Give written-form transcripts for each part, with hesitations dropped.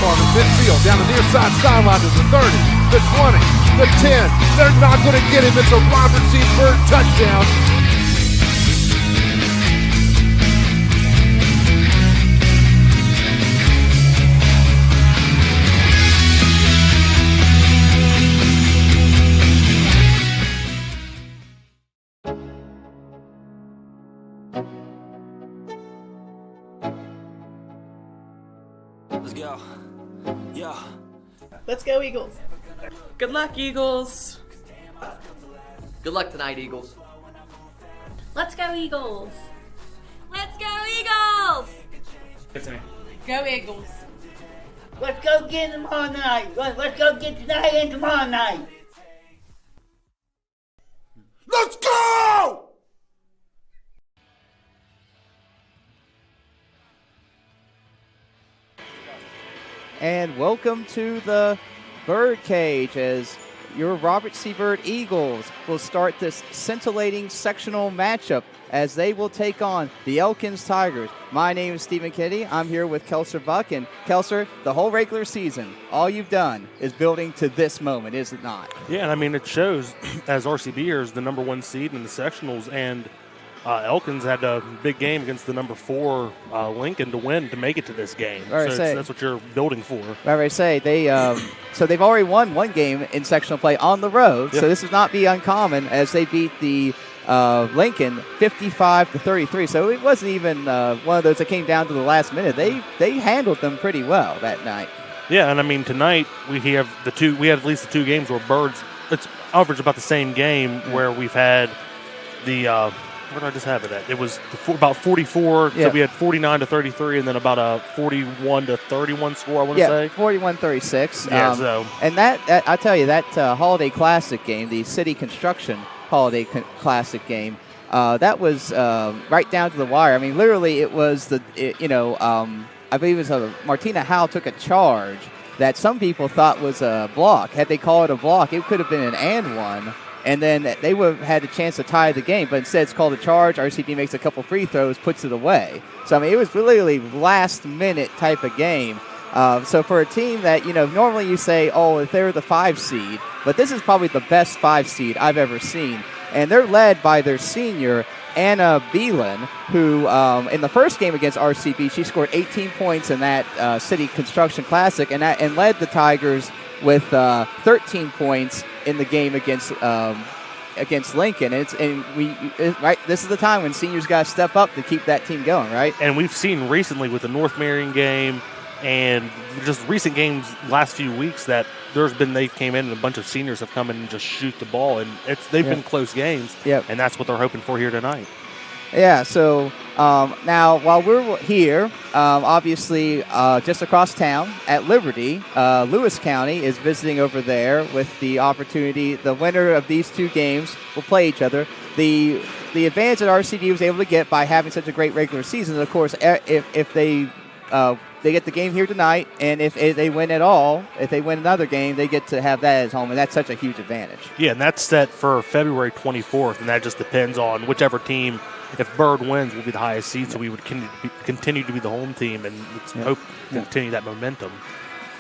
on in midfield, down the near side sideline to the 30, the 20, the 10. They're not going to get him. It's a Robert C. Byrd touchdown. Let's go. Yeah. Let's go, Eagles. Good luck, Eagles. Good luck tonight, Eagles. Let's go, Eagles. Let's go, Eagles. It's me. Go, Eagles. Let's go get them all night. Let's go get tonight and tomorrow night. Let's go! And welcome to the Bird Cage as your Robert C. Byrd Eagles will start this scintillating sectional matchup as they will take on the Elkins Tigers. My name is Stephen Kennedy. I'm here with Kelser Buck. And Kelser, the whole regular season, all you've done is building to this moment, is it not? Yeah, and I mean, it shows as RCB is the number 1 seed in the sectionals, and Elkins had a big game against the number 4 Lincoln to win to make it to this game. That's what you're building for. I say so they've already won one game in sectional play on the road. Yep. So this would not be uncommon as they beat the Lincoln 55-33. So it wasn't even one of those that came down to the last minute. They handled them pretty well that night. Yeah, and I mean tonight we have at least the 2 games where Birds it's average about the same game where we've had the. Where did I just have it at? It was about 44. So we had 49-33, and then about a 41-31 score. I want to say 41-36. Yeah. And that I tell you, that Holiday Classic game, the City Construction Holiday Classic game, that was right down to the wire. I mean, literally, it was I believe it was Martina Howe took a charge that some people thought was a block. Had they called it a block, it could have been an and one. And then they would have had a chance to tie the game, but instead it's called a charge. RCB makes a couple free throws, puts it away. So, I mean, it was literally last-minute type of game. So for a team that, normally you say, oh, if they're the 5 seed, but this is probably the best 5 seed I've ever seen. And they're led by their senior, Anna Beelan, who in the first game against RCB, she scored 18 points in that City Construction Classic and led the Tigers with 13 points in the game against Lincoln. Right. This is the time when seniors got to step up to keep that team going, right? And we've seen recently with the North Marion game and just recent games last few weeks that they came in and a bunch of seniors have come in and just shoot the ball, and they've been close games. Yep. And that's what they're hoping for here tonight. Yeah, so now while we're here, obviously just across town at Liberty, Lewis County is visiting over there with the opportunity. The winner of these 2 games will play each other. The advantage that RCD was able to get by having such a great regular season, of course, if they get the game here tonight, and if they win at all, if they win another game, they get to have that as home, and that's such a huge advantage. Yeah, and that's set for February 24th, and that just depends on whichever team. If Byrd wins, we'll be the highest seed, so we would continue to be the home team, and let's hope to continue that momentum.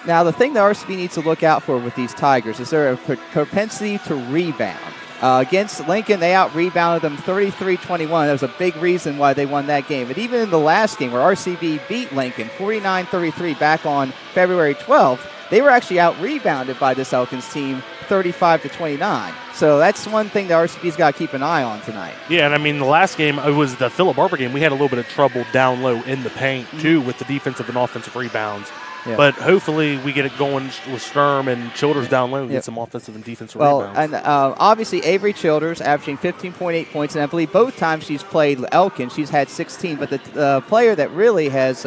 Now, the thing that RCB needs to look out for with these Tigers is there a propensity to rebound. Against Lincoln, they out-rebounded them 33-21. That was a big reason why they won that game. But even in the last game where RCB beat Lincoln 49-33 back on February 12th, they were actually out-rebounded by this Elkins team 35-29. So that's one thing that RCB's got to keep an eye on tonight. Yeah, and I mean, the last game, it was the Philip Barber game. We had a little bit of trouble down low in the paint, too, with the defensive and offensive rebounds. Yeah. But hopefully we get it going with Sturm and Childers down low and get some offensive and defensive rebounds. And obviously Avery Childers averaging 15.8 points, and I believe both times she's played Elkins, she's had 16. But the player that really has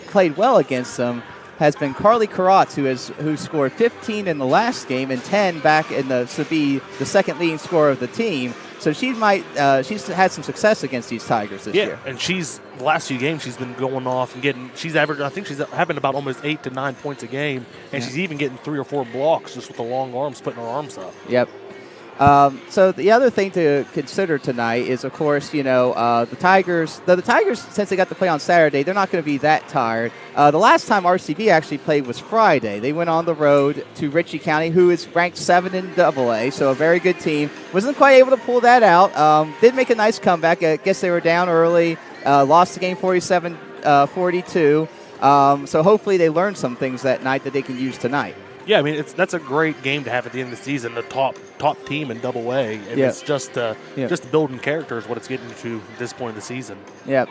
played well against them has been Carly Karatz, who scored 15 in the last game and 10 back to be the second leading scorer of the team. So she's had some success against these Tigers this year. And the last few games she's been going off and she's averaged, I think she's having about almost 8 to 9 points a game, and she's even getting 3 or 4 blocks just with the long arms, putting her arms up. Yep. So the other thing to consider tonight is, of course, the Tigers. The Tigers, since they got to play on Saturday, they're not going to be that tired. The last time RCB actually played was Friday. They went on the road to Ritchie County, who is ranked 7 in AA, so a very good team. Wasn't quite able to pull that out. Did make a nice comeback. I guess they were down early. Lost the game 47-42. So hopefully they learned some things that night that they can use tonight. Yeah, I mean that's a great game to have at the end of the season. The top team in AA, and it's just building character is what it's getting to this point of the season. Yep,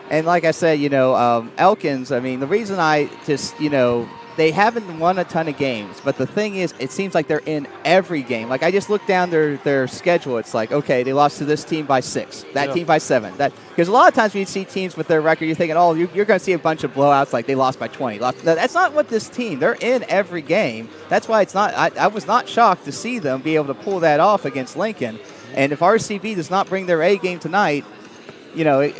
and like I said, Elkins. I mean, the reason I just they haven't won a ton of games, but the thing is, it seems like they're in every game. Like I just looked down their schedule. It's like, okay, they lost to this team by 6, that team by 7. Because a lot of times when you see teams with their record, you're thinking, oh, you're going to see a bunch of blowouts, like they lost by 20. That's not what this team. They're in every game. That's why it's not. I was not shocked to see them be able to pull that off against Lincoln. And if RCB does not bring their A game tonight,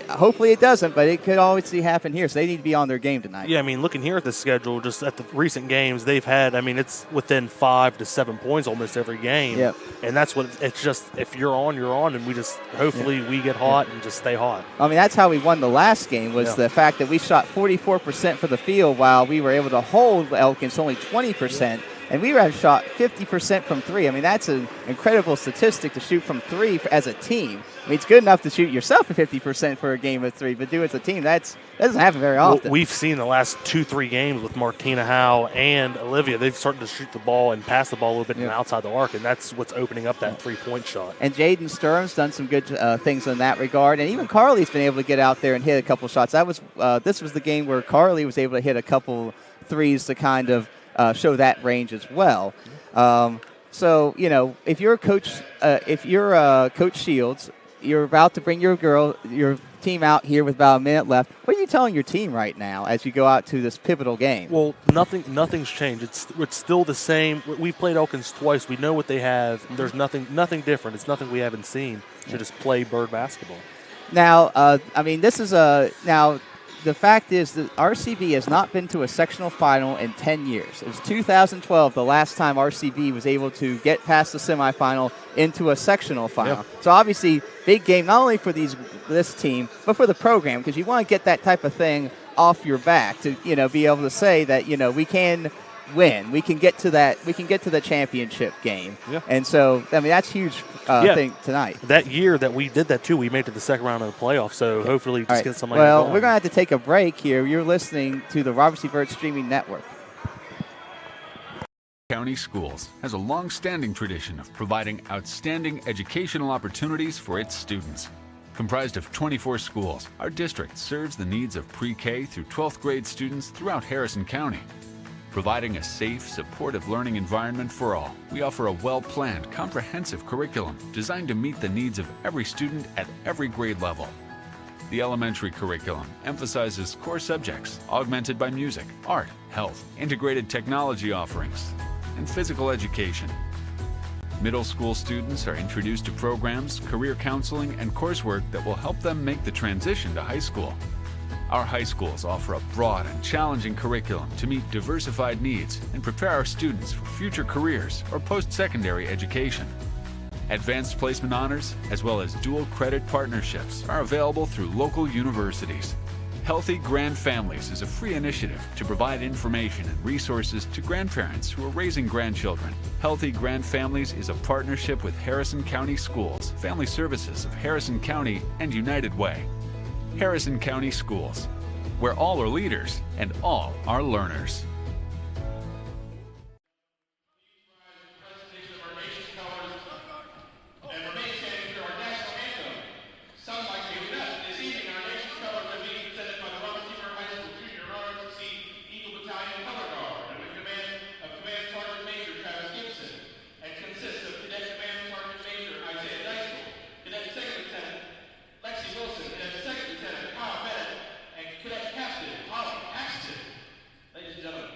hopefully it doesn't, but it could always happen here. So they need to be on their game tonight. Yeah, I mean, looking here at the schedule, just at the recent games they've had, I mean, it's within 5 to 7 points almost every game. Yep. And that's what it's just. If you're on, you're on, and we just hopefully we get hot and just stay hot. I mean, that's how we won the last game was the fact that we shot 44% for the field while we were able to hold Elkins only 20%. And we have shot 50% from 3. I mean, that's an incredible statistic to shoot from 3 as a team. I mean, it's good enough to shoot yourself at 50% for a game of 3, but do it as a team, that doesn't happen very often. Well, we've seen the last 2-3 games with Martina Howe and Olivia, they've started to shoot the ball and pass the ball a little bit from outside the arc, and that's what's opening up that 3-point shot. And Jaden Sturm's done some good things in that regard, and even Carly's been able to get out there and hit a couple shots. This was the game where Carly was able to hit a couple threes to kind of show that range as well. So if you're Coach Shields, you're about to bring your team out here with about a minute left. What are you telling your team right now as you go out to this pivotal game? Well, nothing's changed. It's still the same. We've played Elkins twice. We know what they have. There's nothing different. It's nothing we haven't seen. So just play Byrd basketball. Now, I mean, this is the fact is that RCB has not been to a sectional final in 10 years. It was 2012 the last time RCB was able to get past the semifinal into a sectional final. Yep. So obviously, big game not only for this team, but for the program, because you want to get that type of thing off your back to be able to say that we can win. We can get to that. We can get to the championship game. Yeah. And so, I mean, that's a huge thing tonight. That year that we did that, too, we made it to the second round of the playoffs, so hopefully just get something Well, going. we're going to have to take a break here. You're listening to the Robert C. Byrd Streaming Network. County Schools has a long-standing tradition of providing outstanding educational opportunities for its students. Comprised of 24 schools, our district serves the needs of pre-K through 12th grade students throughout Harrison County. Providing a safe, supportive learning environment for all, we offer a well-planned, comprehensive curriculum designed to meet the needs of every student at every grade level. The elementary curriculum emphasizes core subjects augmented by music, art, health, integrated technology offerings, and physical education. Middle school students are introduced to programs, career counseling, and coursework that will help them make the transition to high school. Our high schools offer a broad and challenging curriculum to meet diversified needs and prepare our students for future careers or post-secondary education. Advanced placement honors, as well as dual credit partnerships, are available through local universities. Healthy Grand Families is a free initiative to provide information and resources to grandparents who are raising grandchildren. Healthy Grand Families is a partnership with Harrison County Schools, Family Services of Harrison County, and United Way. Harrison County Schools, where all are leaders and all are learners. Ladies and gentlemen.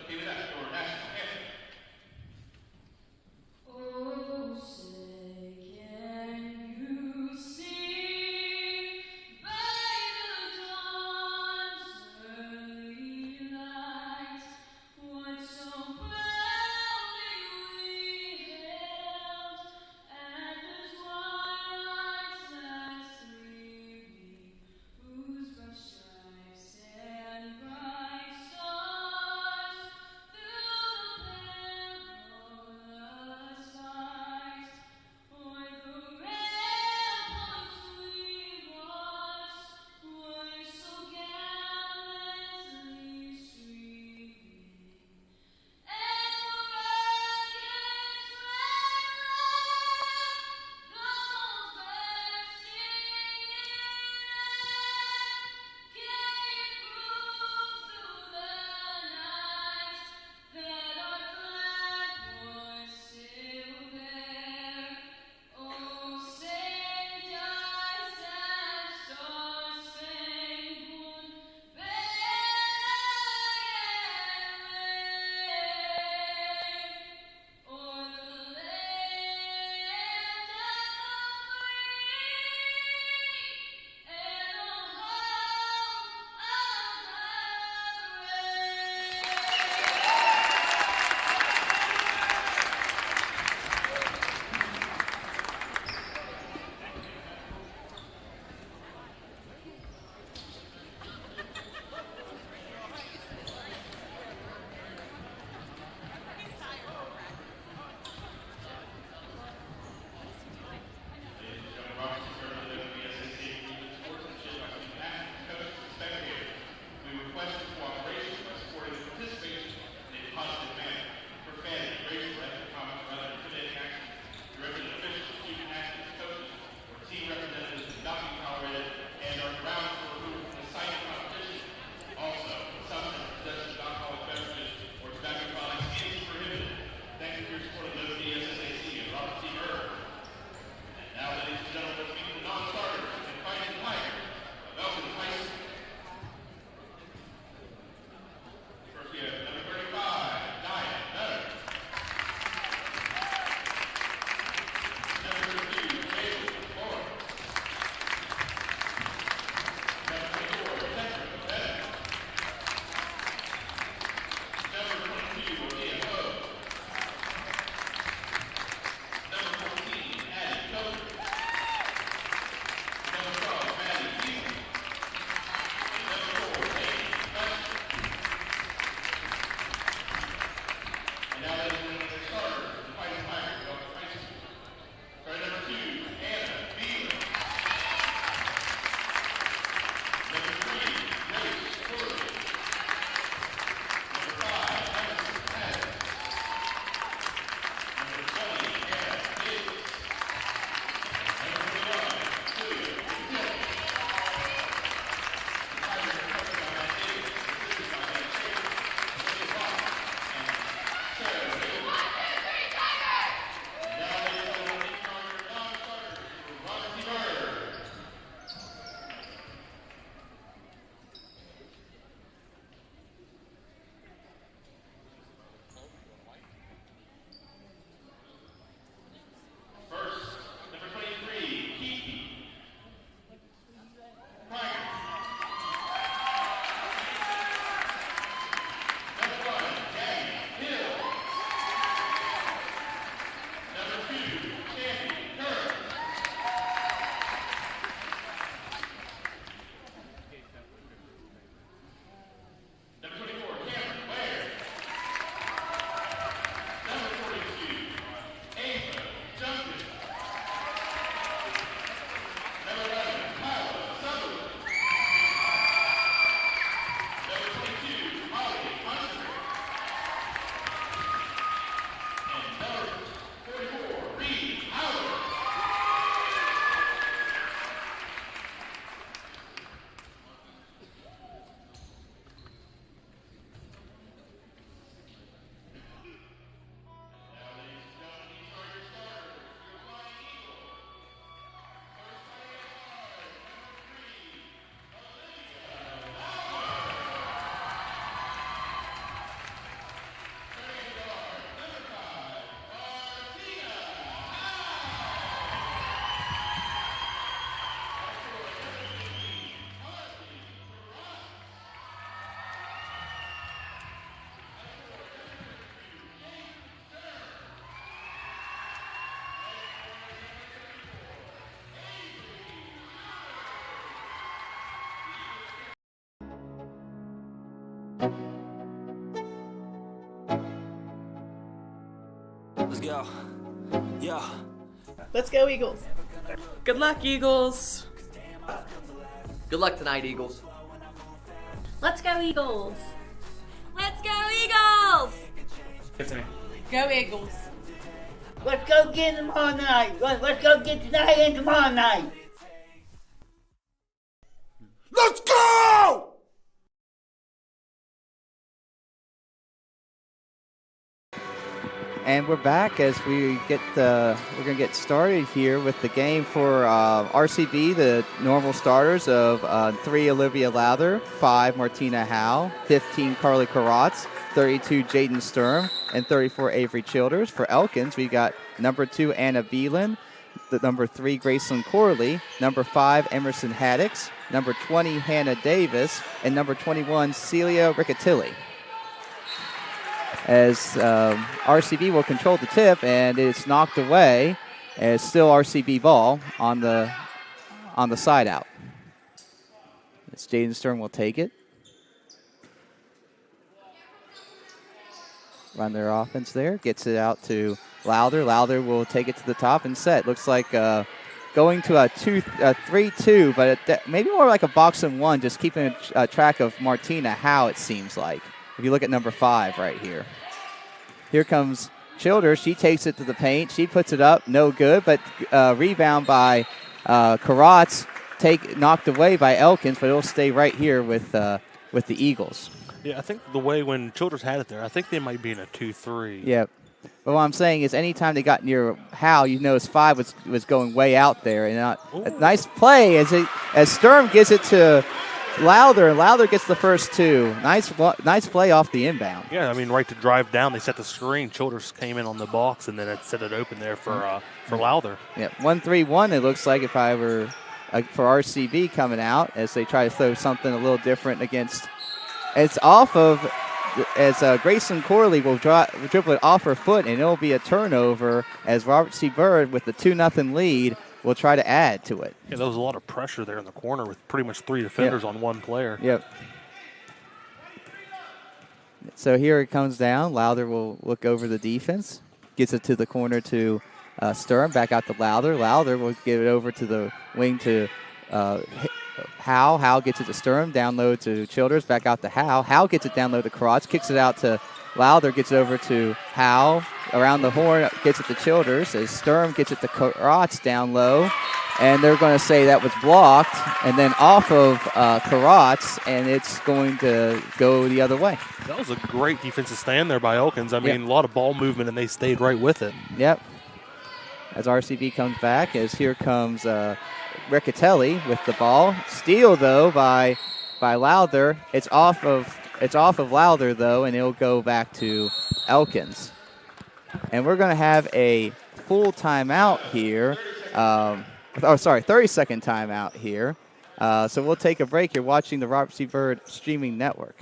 Let's go. Yeah. Let's go, Eagles. Good luck, Eagles. Good luck tonight, Eagles. Let's go Eagles. Let's go Eagles. Give it to me. Go, Eagles. Let's go get them all night. Let's go get tonight and tomorrow night. Let's go! And we're back as we get we're going to get started here with the game for RCB, the normal starters of 3 Olivia Lowther, 5 Martina Howe, 15 Carly Karatz, 32 Jaden Sturm, and 34 Avery Childers. For Elkins, we got number 2 Anna Beelan, the number 3 Graceland Corley, number 5 Emerson Haddix, number 20 Hannah Davis, and number 21 Celia Riccatelli. As RCB will control the tip, and it's knocked away. And it's still RCB ball on the side out. As Jaden Stern will take it. Run their offense there. Gets it out to Lowther. Lowther will take it to the top and set. Looks like going to a 3-2, but maybe more like a box and one, just keeping track of Martina Howe, it seems like. If you look at number 5 right here. Here comes Childers. She takes it to the paint. She puts it up. No good, but rebound by Karatz, knocked away by Elkins, but it'll stay right here with the Eagles. Yeah, I think the way when Childers had it there, I think they might be in a 2-3. Yep. But what I'm saying is anytime they got near Howe, you notice 5 was going way out there. And a nice play as Sturm gets it to Lowther, and Lowther gets the first 2. Nice play off the inbound. Yeah, I mean, right to drive down, they set the screen. Childers came in on the box, and then it set it open there for Lowther. Yeah, 1-3-1. It looks like if I were for RCB coming out as they try to throw something a little different against. It's off of as Grayson Corley will dribble it off her foot, and it'll be a turnover as Robert C. Byrd with the 2-0 lead will try to add to it. Yeah, there was a lot of pressure there in the corner with pretty much 3 defenders on one player. Yep. So here it comes down. Lowther will look over the defense. Gets it to the corner to Sturm. Back out to Lowther. Lowther will give it over to the wing to Howe. Howe gets it to Sturm. Down low to Childers. Back out to Howe. Howe gets it down low to Karatz. Kicks it out to Lowther. Gets it over to Howe. Around the horn, gets it to Childers. As Sturm gets it to Karatz down low. And they're going to say that was blocked. And then off of Karatz, and it's going to go the other way. That was a great defensive stand there by Elkins. I mean, a lot of ball movement, and they stayed right with it. Yep. As RCB comes back, as here comes Riccatelli with the ball. Steal, though, by Lowther. It's off of Lowther, though, and it'll go back to Elkins. And we're going to have a full timeout here. 30-second timeout here. So we'll take a break. You're watching the Robert C. Byrd streaming network.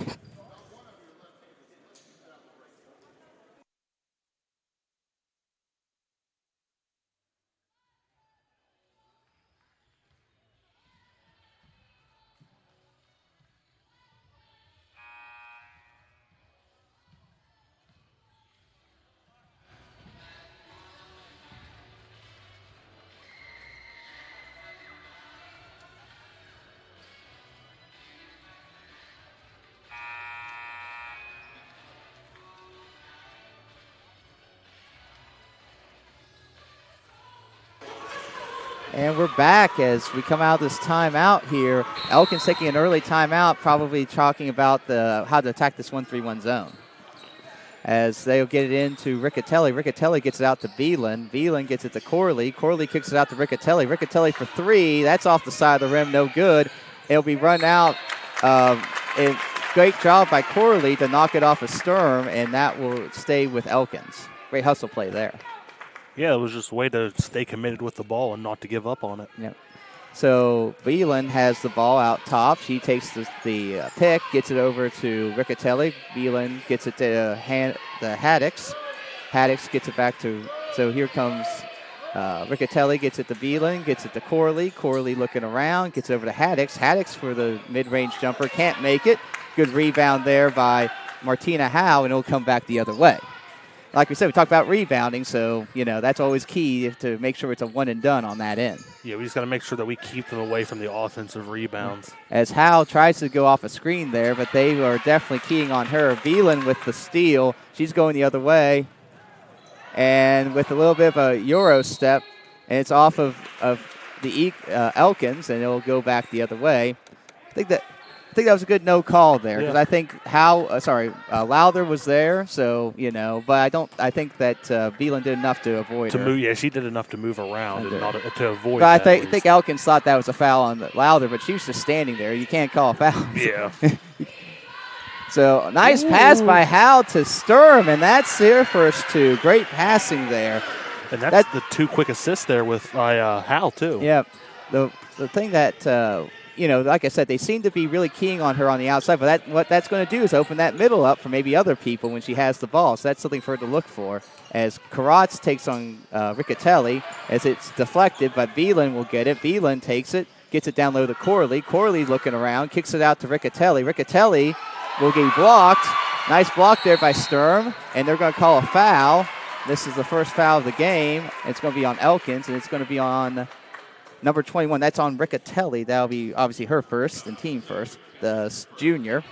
And we're back as we come out of this timeout here. Elkins taking an early timeout, probably talking about how to attack this 1-3-1 zone. As they'll get it into Riccatelli. Riccatelli gets it out to Beelan. Beelan gets it to Corley. Corley kicks it out to Riccatelli. Riccatelli for 3. That's off the side of the rim, no good. It'll be run out. Great job by Corley to knock it off of Sturm, and that will stay with Elkins. Great hustle play there. Yeah, it was just a way to stay committed with the ball and not to give up on it. Yep. So Beelan has the ball out top. She takes the pick, gets it over to Riccatelli. Beelan gets it to the Haddix. Haddix gets it back to, so here comes Riccatelli, gets it to Beelan, gets it to Corley. Corley looking around, gets it over to Haddix. Haddix for the mid-range jumper, can't make it. good rebound there by Martina Howe, and it'll come back the other way. Like we said, we talked about rebounding, so, that's always key to make sure it's a one and done on that end. Yeah, we just got to make sure that we keep them away from the offensive rebounds. As Howe tries to go off a screen there, but they are definitely keying on her. Beelan with the steal. She's going the other way. And with a little bit of a Euro step, and it's off of the Elkins, and it'll go back the other way. I think that was a good no call there because I think Lowther was there, so but I think that Beelan did enough to avoid her. Yeah, she did enough to move around and not to avoid. But I think Elkins thought that was a foul on Lowther, but she was just standing there. You can't call a foul. Yeah. So nice pass by Howe to Sturm, and that's their first two. Great passing there. And that's the two quick assists there by Howe too. Yeah. The thing that like I said, they seem to be really keying on her on the outside, but what that's going to do is open that middle up for maybe other people when she has the ball. So that's something for her to look for. As Karatz takes on Riccatelli, as it's deflected, but Beelan will get it. Beelan takes it, gets it down low to Corley. Corley looking around, kicks it out to Riccatelli. Riccatelli will get blocked. Nice block there by Sturm, and they're going to call a foul. This is the first foul of the game. It's going to be on Elkins, and it's going to be on number 21. That's on Riccatelli. That'll be obviously her first and team first, the junior.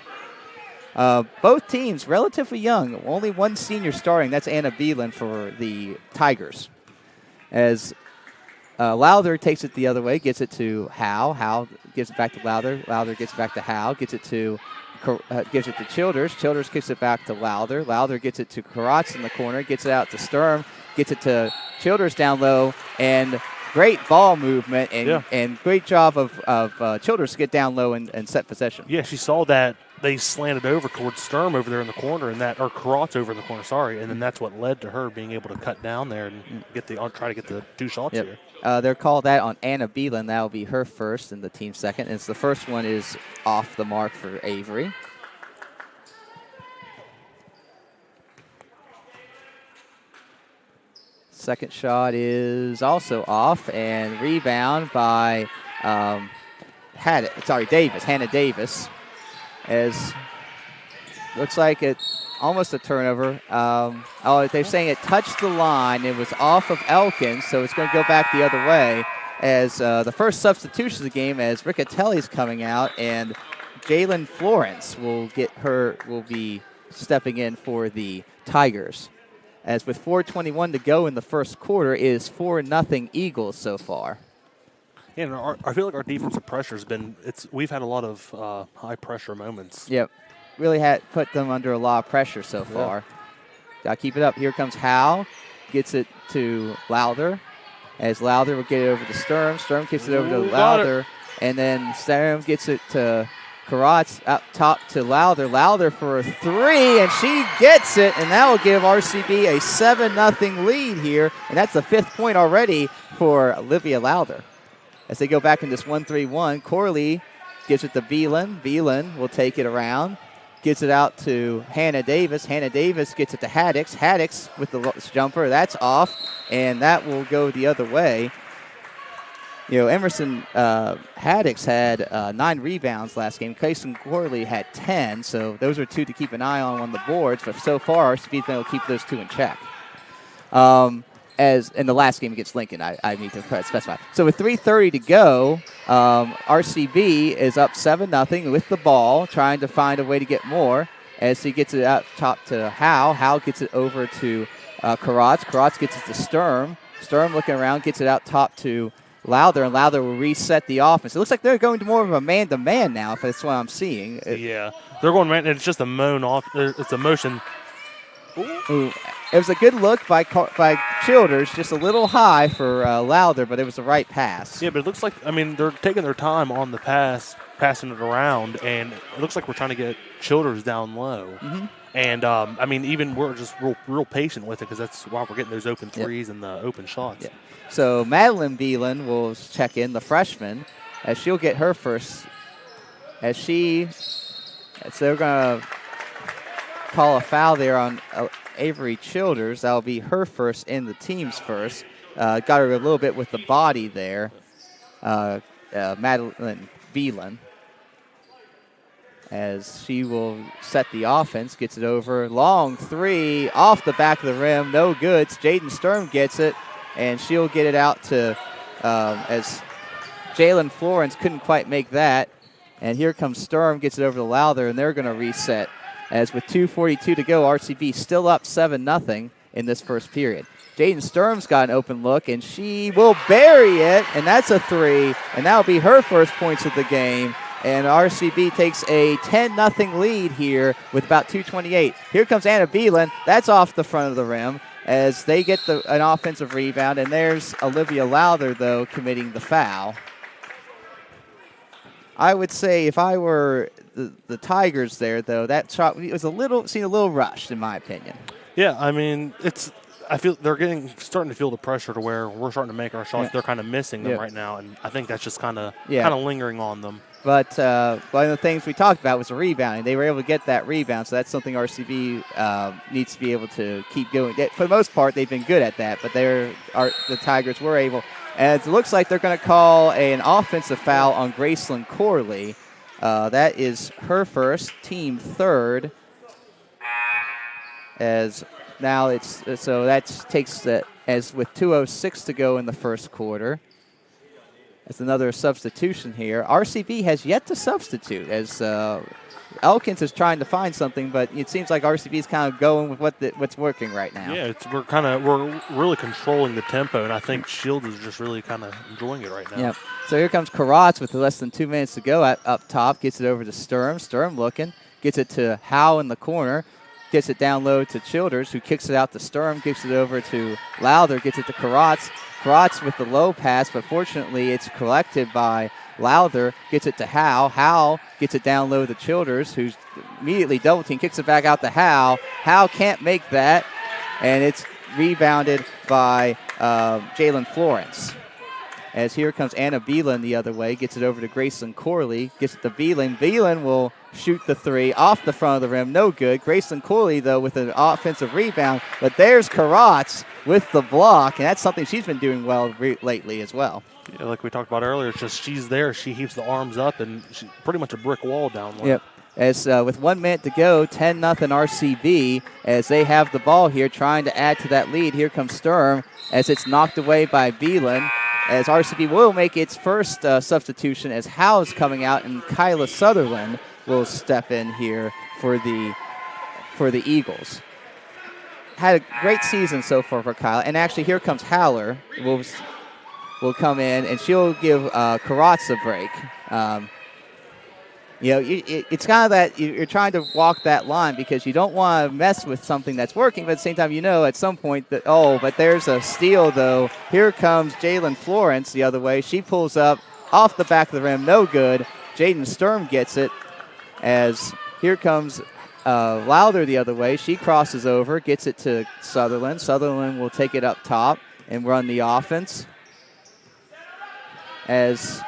Both teams relatively young. Only one senior starting. That's Anna Beelan for the Tigers. As Lowther takes it the other way, gets it to Howe. Howe gives it back to Lowther. Lowther gets it back to Howe. Gives it to Childers. Childers kicks it back to Lowther. Lowther gets it to Karatz in the corner. Gets it out to Sturm. Gets it to Childers down low. And great ball movement and great job of Childers to get down low and set possession. Yeah, she saw that they slanted over towards Sturm over there in the corner, or Karatz over in the corner, and then that's what led to her being able to cut down there and try to get the two shots here. They're called that on Anna Beelan. That will be her first and the team second. And the first one is off the mark for Avery. Second shot is also off, and rebound by Hannah Davis. As looks like it almost a turnover. They're saying it touched the line. It was off of Elkins, so it's going to go back the other way. As the first substitution of the game, as Riccatelli's coming out, and Jalen Florence will be stepping in for the Tigers. As with 4:21 to go in the first quarter, it is 4-0 Eagles so far. Yeah, and I feel like our defensive pressure has been. We've had a lot of high pressure moments. Yep, really had put them under a lot of pressure so far. Got to keep it up. Here comes Howe, gets it to Lowther. As Lowther will get it over to Sturm. Sturm gets it over to Lowther, and then Sturm gets it to Karatz up top to Lowther. Lowther for a three, and she gets it, and that will give RCB a 7-0 lead here, and that's the 5th point already for Olivia Lowther. As they go back in this 1-3-1, Corley gives it to Beelan. Beelan will take it around, gets it out to Hannah Davis. Hannah Davis gets it to Haddix. Haddix with the jumper. That's off, and that will go the other way. Emerson Haddix had 9 rebounds last game. Clayson Corley had 10, so those are two to keep an eye on the boards. But so far, RCB will keep those two in check. As in the last game against Lincoln, I need to specify. So with 3:30 to go, RCB is up 7-0 with the ball, trying to find a way to get more. As he gets it out top to Howe. Howe gets it over to Karatz. Karatz gets it to Sturm. Sturm looking around, gets it out top to Lowther, and Lowther will reset the offense. It looks like they're going to more of a man-to-man now, if that's what I'm seeing. Yeah, they're going man. It's just a it's a motion. Ooh. It was a good look by Childers, just a little high for Lowther, but it was the right pass. Yeah, but it looks like, they're taking their time on the pass, passing it around, and it looks like we're trying to get Childers down low. Mm-hmm. And, even we're just real patient with it because that's why we're getting those open threes and the open shots. Yep. So Madeline Beelan will check in, the freshman, as she'll get her first. So they're going to call a foul there on Avery Childers. That'll be her first and the team's first. Got her a little bit with the body there. Madeline Beelan. as she will set the offense, gets it over. Long three off the back of the rim, no good. Jaden Sturm gets it, and she'll get it out to as Jalen Florence couldn't quite make that. And here comes Sturm, gets it over to Lowther, and they're going to reset. As with 2:42 to go, RCB still up 7-0 in this first period. Jaden Sturm's got an open look, and she will bury it, and that's a three, and that'll be her first points of the game. And RCB takes a 10-0 lead here with about 2:28. Here comes Anna Beelan. That's off the front of the rim as they get an offensive rebound, and there's Olivia Lowther, though, committing the foul. I would say if I were the Tigers there, though, that shot was seemed a little rushed, in my opinion. Yeah, I mean, I feel they're starting to feel the pressure to where we're starting to make our shots. Yeah. They're kind of missing them right now, and I think that's just kind of lingering on them. But one of the things we talked about was the rebounding. They were able to get that rebound, so that's something RCB needs to be able to keep going. For the most part, they've been good at that, but the Tigers were able. And it looks like they're going to call an offensive foul on Graceland Corley. That is her first, team third. As now that takes as with 2:06 to go in the first quarter. That's another substitution here. RCB has yet to substitute as Elkins is trying to find something, but it seems like RCB is kind of going with what's working right now. Yeah, we're really controlling the tempo, and I think Shields is just really kind of enjoying it right now. Yep. So here comes Karatz with less than 2 minutes to go up top. Gets it over to Sturm. Sturm looking. Gets it to Howe in the corner. Gets it down low to Childers, who kicks it out to Sturm. Gives it over to Lowther. Gets it to Karatz. Karatz with the low pass, but fortunately it's collected by Lowther. Gets it to Howe. Howe gets it down low to Childers, who's immediately double team. Kicks it back out to Howe. Howe can't make that, and it's rebounded by Jalen Florence. As here comes Anna Beelan the other way. Gets it over to Graceland Corley. Gets it to Beelan. Beelan will shoot the three off the front of the rim. No good. Graceland Corley, though, with an offensive rebound. But there's Karatz with the block, and that's something she's been doing well lately as well. Yeah, like we talked about earlier, it's just she's there. She heaps the arms up, and she's pretty much a brick wall down low. Yep. As with 1 minute to go, 10-0 RCB as they have the ball here, trying to add to that lead. Here comes Sturm as it's knocked away by Beelan. As RCB will make its first substitution as Howe's coming out, and Kyla Sutherland will step in here for the Eagles. Had a great season so far for Kyla, and actually here comes Haller will come in, and she'll give Karatz a break. It's kind of that you're trying to walk that line because you don't want to mess with something that's working, but at the same time, at some point that, but there's a steal, though. Here comes Jalen Florence the other way. She pulls up off the back of the rim, no good. Jaden Sturm gets it as here comes Lowther the other way. She crosses over, gets it to Sutherland. Sutherland will take it up top and run the offense. As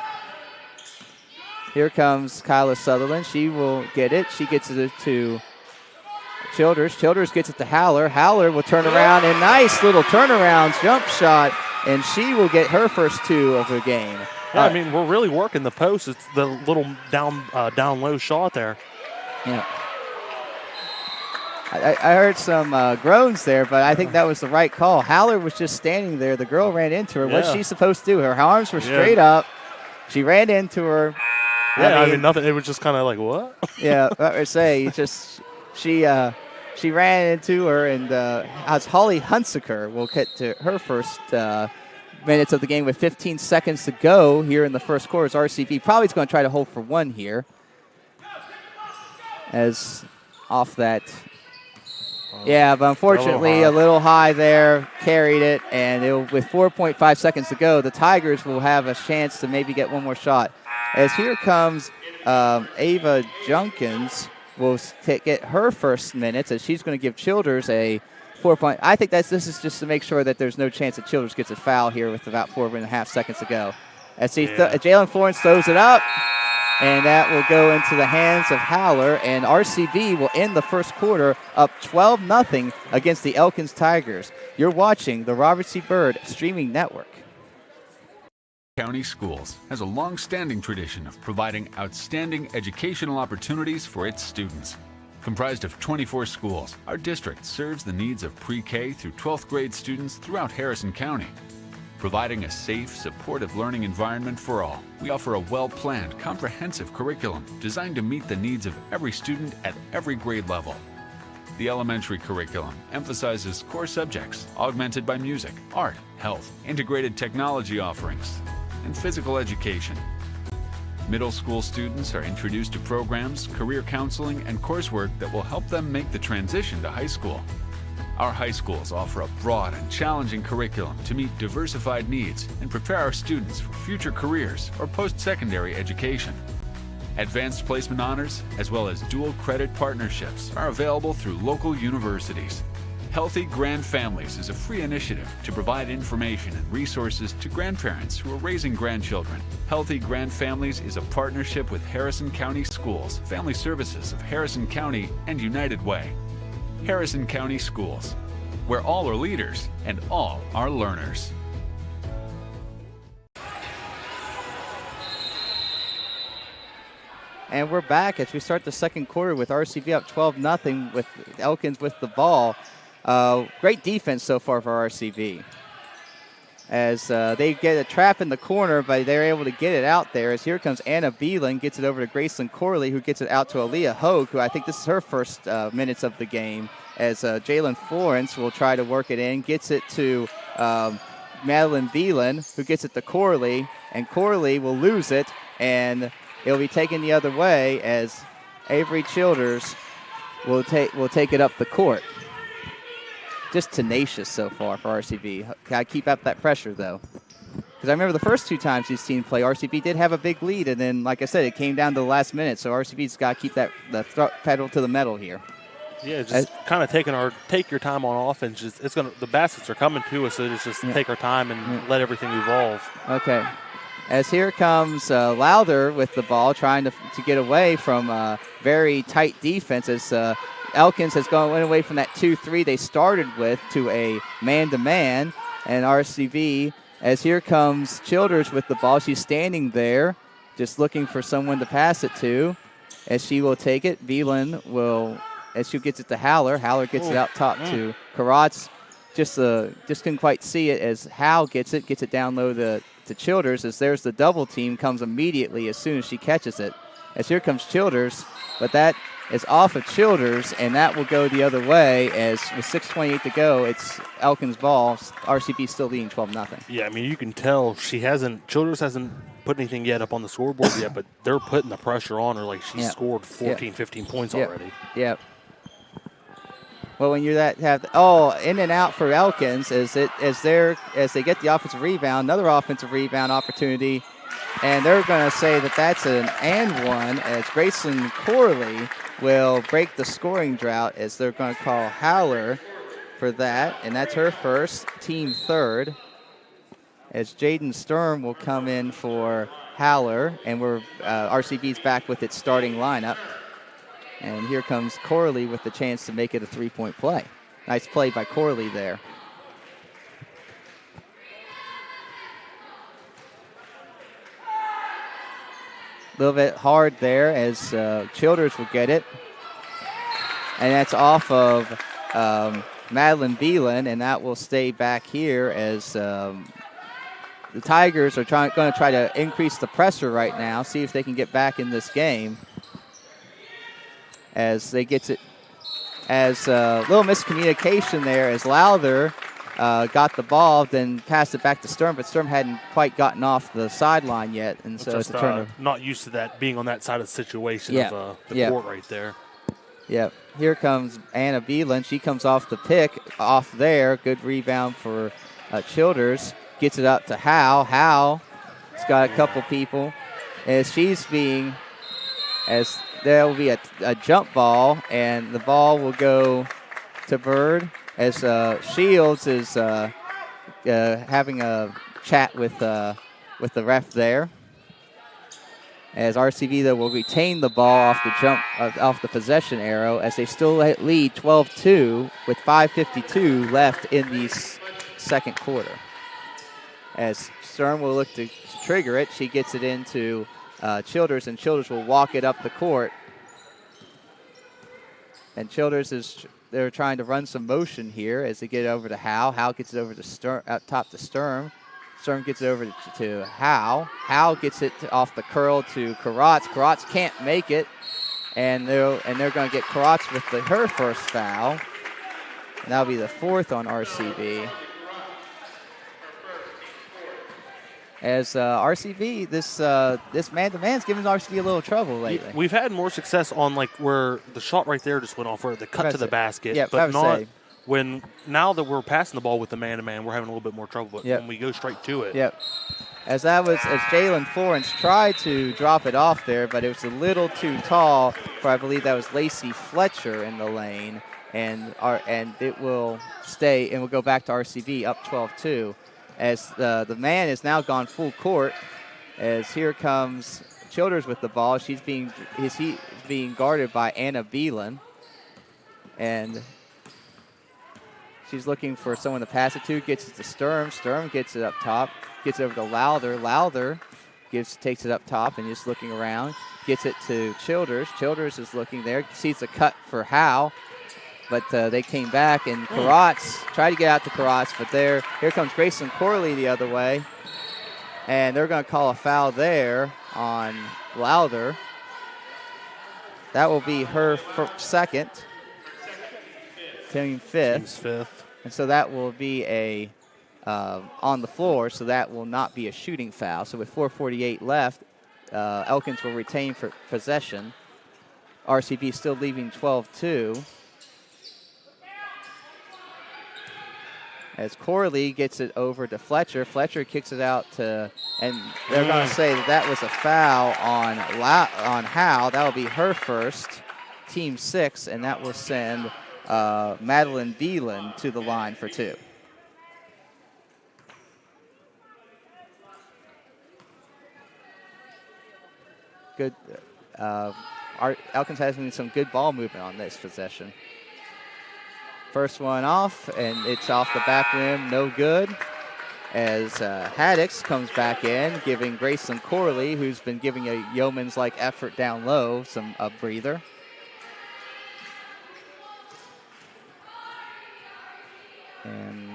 here comes Kyla Sutherland. She will get it. She gets it to Childers. Childers gets it to Haller. Haller will turn around, and nice little turnaround jump shot, and she will get her first two of the game. Yeah, I mean, we're really working the post. It's the little down low shot there. Yeah. I heard some groans there, but I think that was the right call. Haller was just standing there. The girl ran into her. Yeah. What's she supposed to do? Her arms were straight up. She ran into her. Yeah, I mean nothing. It was just kind of like, what? Yeah, what I say, she ran into her, and as Holly Hunsaker will get to her first minutes of the game with 15 seconds to go here in the first quarter. As RCB probably is going to try to hold for one here. As off that. Yeah, but unfortunately a little high there, carried it, and with 4.5 seconds to go, the Tigers will have a chance to maybe get one more shot. As here comes Ava Junkins will get her first minutes, as she's going to give Childers a 4-point. I think this is just to make sure that there's no chance that Childers gets a foul here with about 4.5 seconds to go. As Jalen Florence throws it up, and that will go into the hands of Haller, and RCB will end the first quarter up 12-0 against the Elkins Tigers. You're watching the Robert C. Byrd Streaming Network. County Schools has a long-standing tradition of providing outstanding educational opportunities for its students. Comprised of 24 schools, our district serves the needs of pre-K through 12th grade students throughout Harrison County. Providing a safe, supportive learning environment for all, we offer a well-planned, comprehensive curriculum designed to meet the needs of every student at every grade level. The elementary curriculum emphasizes core subjects augmented by music, art, health, integrated technology offerings, and physical education. Middle school students are introduced to programs, career counseling, and coursework that will help them make the transition to high school. Our high schools offer a broad and challenging curriculum to meet diversified needs and prepare our students for future careers or post-secondary education. Advanced placement honors, as well as dual credit partnerships, are available through local universities. Healthy Grand Families is a free initiative to provide information and resources to grandparents who are raising grandchildren. Healthy Grand Families is a partnership with Harrison County Schools, Family Services of Harrison County, and United Way. Harrison County Schools, where all are leaders and all are learners. And we're back as we start the second quarter with RCV up 12-0 with Elkins with the ball. Great defense so far for RCV. As they get a trap in the corner, but they're able to get it out there. As here comes Anna Beelan, gets it over to Graceland Corley, who gets it out to Aaliyah Hogue, who I think this is her first minutes of the game. As Jalen Florence will try to work it in, gets it to Madeline Beelan, who gets it to Corley, and Corley will lose it, and it'll be taken the other way as Avery Childers will take it up the court. Just tenacious so far for RCV. Got to keep up that pressure, though. Because I remember the first two times these teams play, RCV did have a big lead, and then, like I said, it came down to the last minute, so RCV's got to keep the pedal to the metal here. Yeah, just kind of take your time on offense. The baskets are coming to us, so just take our time and let everything evolve. Okay. As here comes Lowther with the ball, trying to get away from very tight defense. As Elkins has went away from that 2-3 they started with to a man-to-man, and RCV. As here comes Childers with the ball, she's standing there, just looking for someone to pass it to. As she will take it, Beelan will. As she gets it to Haller, Haller gets it out top to Karatz. Just couldn't quite see it as Howe gets it down low to Childers. As there's the double team, comes immediately as soon as she catches it. As here comes Childers, but that is off of Childers, and that will go the other way. As with 6:28 to go, it's Elkins' ball. RCB still leading 12-0. Yeah, I mean, you can tell Childers hasn't put anything yet up on the scoreboard yet, but they're putting the pressure on her like she's scored 14, 15 points already. Yep. Well, when you're in and out for Elkins as they get the offensive rebound, another offensive rebound opportunity, and they're going to say that that's an and one as Graceland Corley will break the scoring drought as they're going to call Howler for that, and that's her first, team third. As Jaden Sturm will come in for Howler, and RCB's back with its starting lineup. And here comes Corley with the chance to make it a three-point play. Nice play by Corley there. A little bit hard there as Childers will get it. And that's off of Madeline Beelan, and that will stay back here as the Tigers are going to try to increase the pressure right now, see if they can get back in this game. As they gets it, as a little miscommunication there as Lowther got the ball, then passed it back to Sturm, but Sturm hadn't quite gotten off the sideline yet, and so it's a turnover. Not used to that being on that side of the situation of the court right there. Yep. Here comes Anna Beelan. She comes off the pick off there. Good rebound for Childers. Gets it up to Howe. Howe's got a couple people as she's being as. There will be a jump ball, and the ball will go to Byrd as Shields is having a chat with the ref there. As RCV though will retain the ball off the off the possession arrow as they still lead 12-2 with 5:52 left in the second quarter. As Sturm will look to trigger it. She gets it into Childers, and Childers will walk it up the court. And Childers they're trying to run some motion here as they get over to Howe. Howe gets it over to Sturm, out top to Sturm. Sturm gets it over to Howe. Howe gets it off the curl to Karatz. Karatz can't make it, and they're going to get Karatz with her first foul. And that'll be the 4th on RCB. As RCB, this man-to-man's giving RCB a little trouble lately. We've had more success on like where the shot right there just went off, where the cut to the basket, yep, but not now that we're passing the ball with the man-to-man, we're having a little bit more trouble. But when we go straight to it, as Jalen Florence tried to drop it off there, but it was a little too tall for, I believe that was Lacey Fletcher in the lane, and it will stay and we'll go back to RCB up 12-2. As the man is now gone full court, as here comes Childers with the ball. He's being guarded by Anna Beelan, and she's looking for someone to pass it to. Gets it to Sturm. Sturm gets it up top. Gets over to Lowther. Lowther takes it up top and just looking around. Gets it to Childers. Childers is looking there. Sees a cut for Howe. But they came back, and Karatz tried to get out to Karatz, but here comes Grayson Corley the other way. And they're going to call a foul there on Lowther. That will be her second. Team fifth. And so that will be on the floor, so that will not be a shooting foul. So with 4:48 left, Elkins will retain for possession. RCB still leaving 12-2. As Corley gets it over to Fletcher. Fletcher kicks it out to, and they're going to say that was a foul on Howe. That will be her first, team 6, and that will send Madeline Beelan to the line for 2. Good. Elkins has some good ball movement on this possession. First one off, and it's off the back rim, no good. As Haddix comes back in, giving Grayson Corley, who's been giving a yeoman's-like effort down low, a breather. And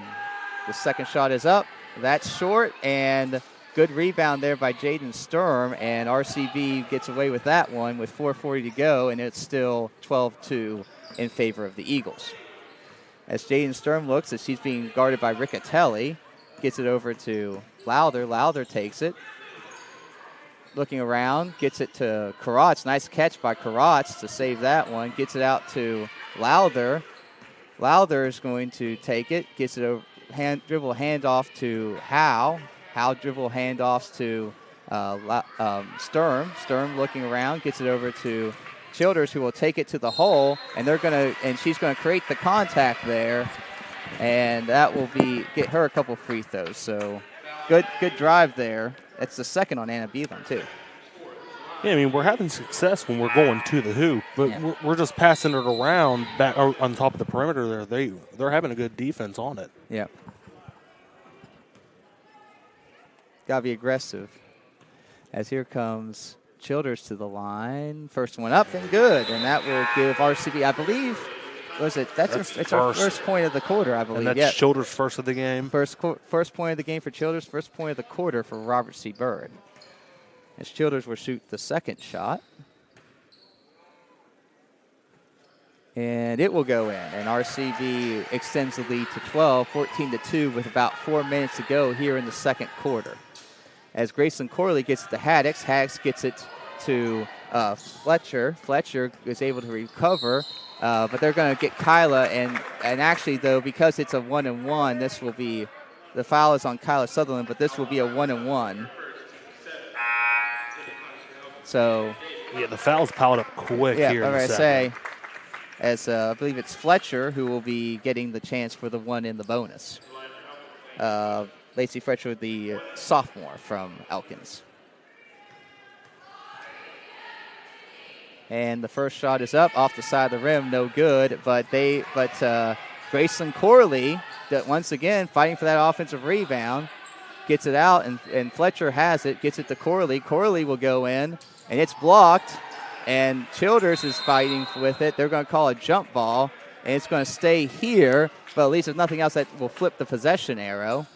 the second shot is up. That's short, and good rebound there by Jaden Sturm, and RCB gets away with that one with 4:40 to go, and it's still 12-2 in favor of the Eagles. As Jaden Sturm looks, as she's being guarded by Riccatelli, gets it over to Lowther. Lowther takes it. Looking around, gets it to Karatz. Nice catch by Karatz to save that one. Gets it out to Lowther. Lowther is going to take it. Gets it over, dribble handoff to Howe. Howe dribble handoffs to Sturm. Sturm looking around, gets it over to Childers, who will take it to the hole, and she's going to create the contact there, and that will get her a couple free throws. So good drive there. That's the second on Anna Beelan too. Yeah, I mean, we're having success when we're going to the hoop, but we're just passing it around back on top of the perimeter there. They're having a good defense on it. Yeah. Got to be aggressive. As here comes Childers to the line. First one up and good, and that will give RCB, I believe, it's our first point of the quarter, I believe. And that's Childers' first of the game. First point of the game for Childers, first point of the quarter for Robert C. Byrd. As Childers will shoot the second shot. And it will go in, and RCB extends the lead to 12, 14-2 with about 4 minutes to go here in the second quarter. As Grayson Corley gets it to Haddix. Haddix gets it to Fletcher. Fletcher is able to recover, but they're going to get Kyla. And actually, though, because it's a 1-and-1, this will be – the foul is on Kyla Sutherland, but this will be a 1-and-1. So – yeah, the foul's piled up quick here in the second. As I believe it's Fletcher who will be getting the chance for the one in the bonus. Lacey Fletcher, the sophomore from Elkins. And the first shot is up off the side of the rim, no good. But Grayson Corley, once again fighting for that offensive rebound, gets it out, and Fletcher has it, gets it to Corley. Corley will go in, and it's blocked, and Childers is fighting with it. They're going to call a jump ball, and it's going to stay here, but at least there's nothing else that will flip the possession arrow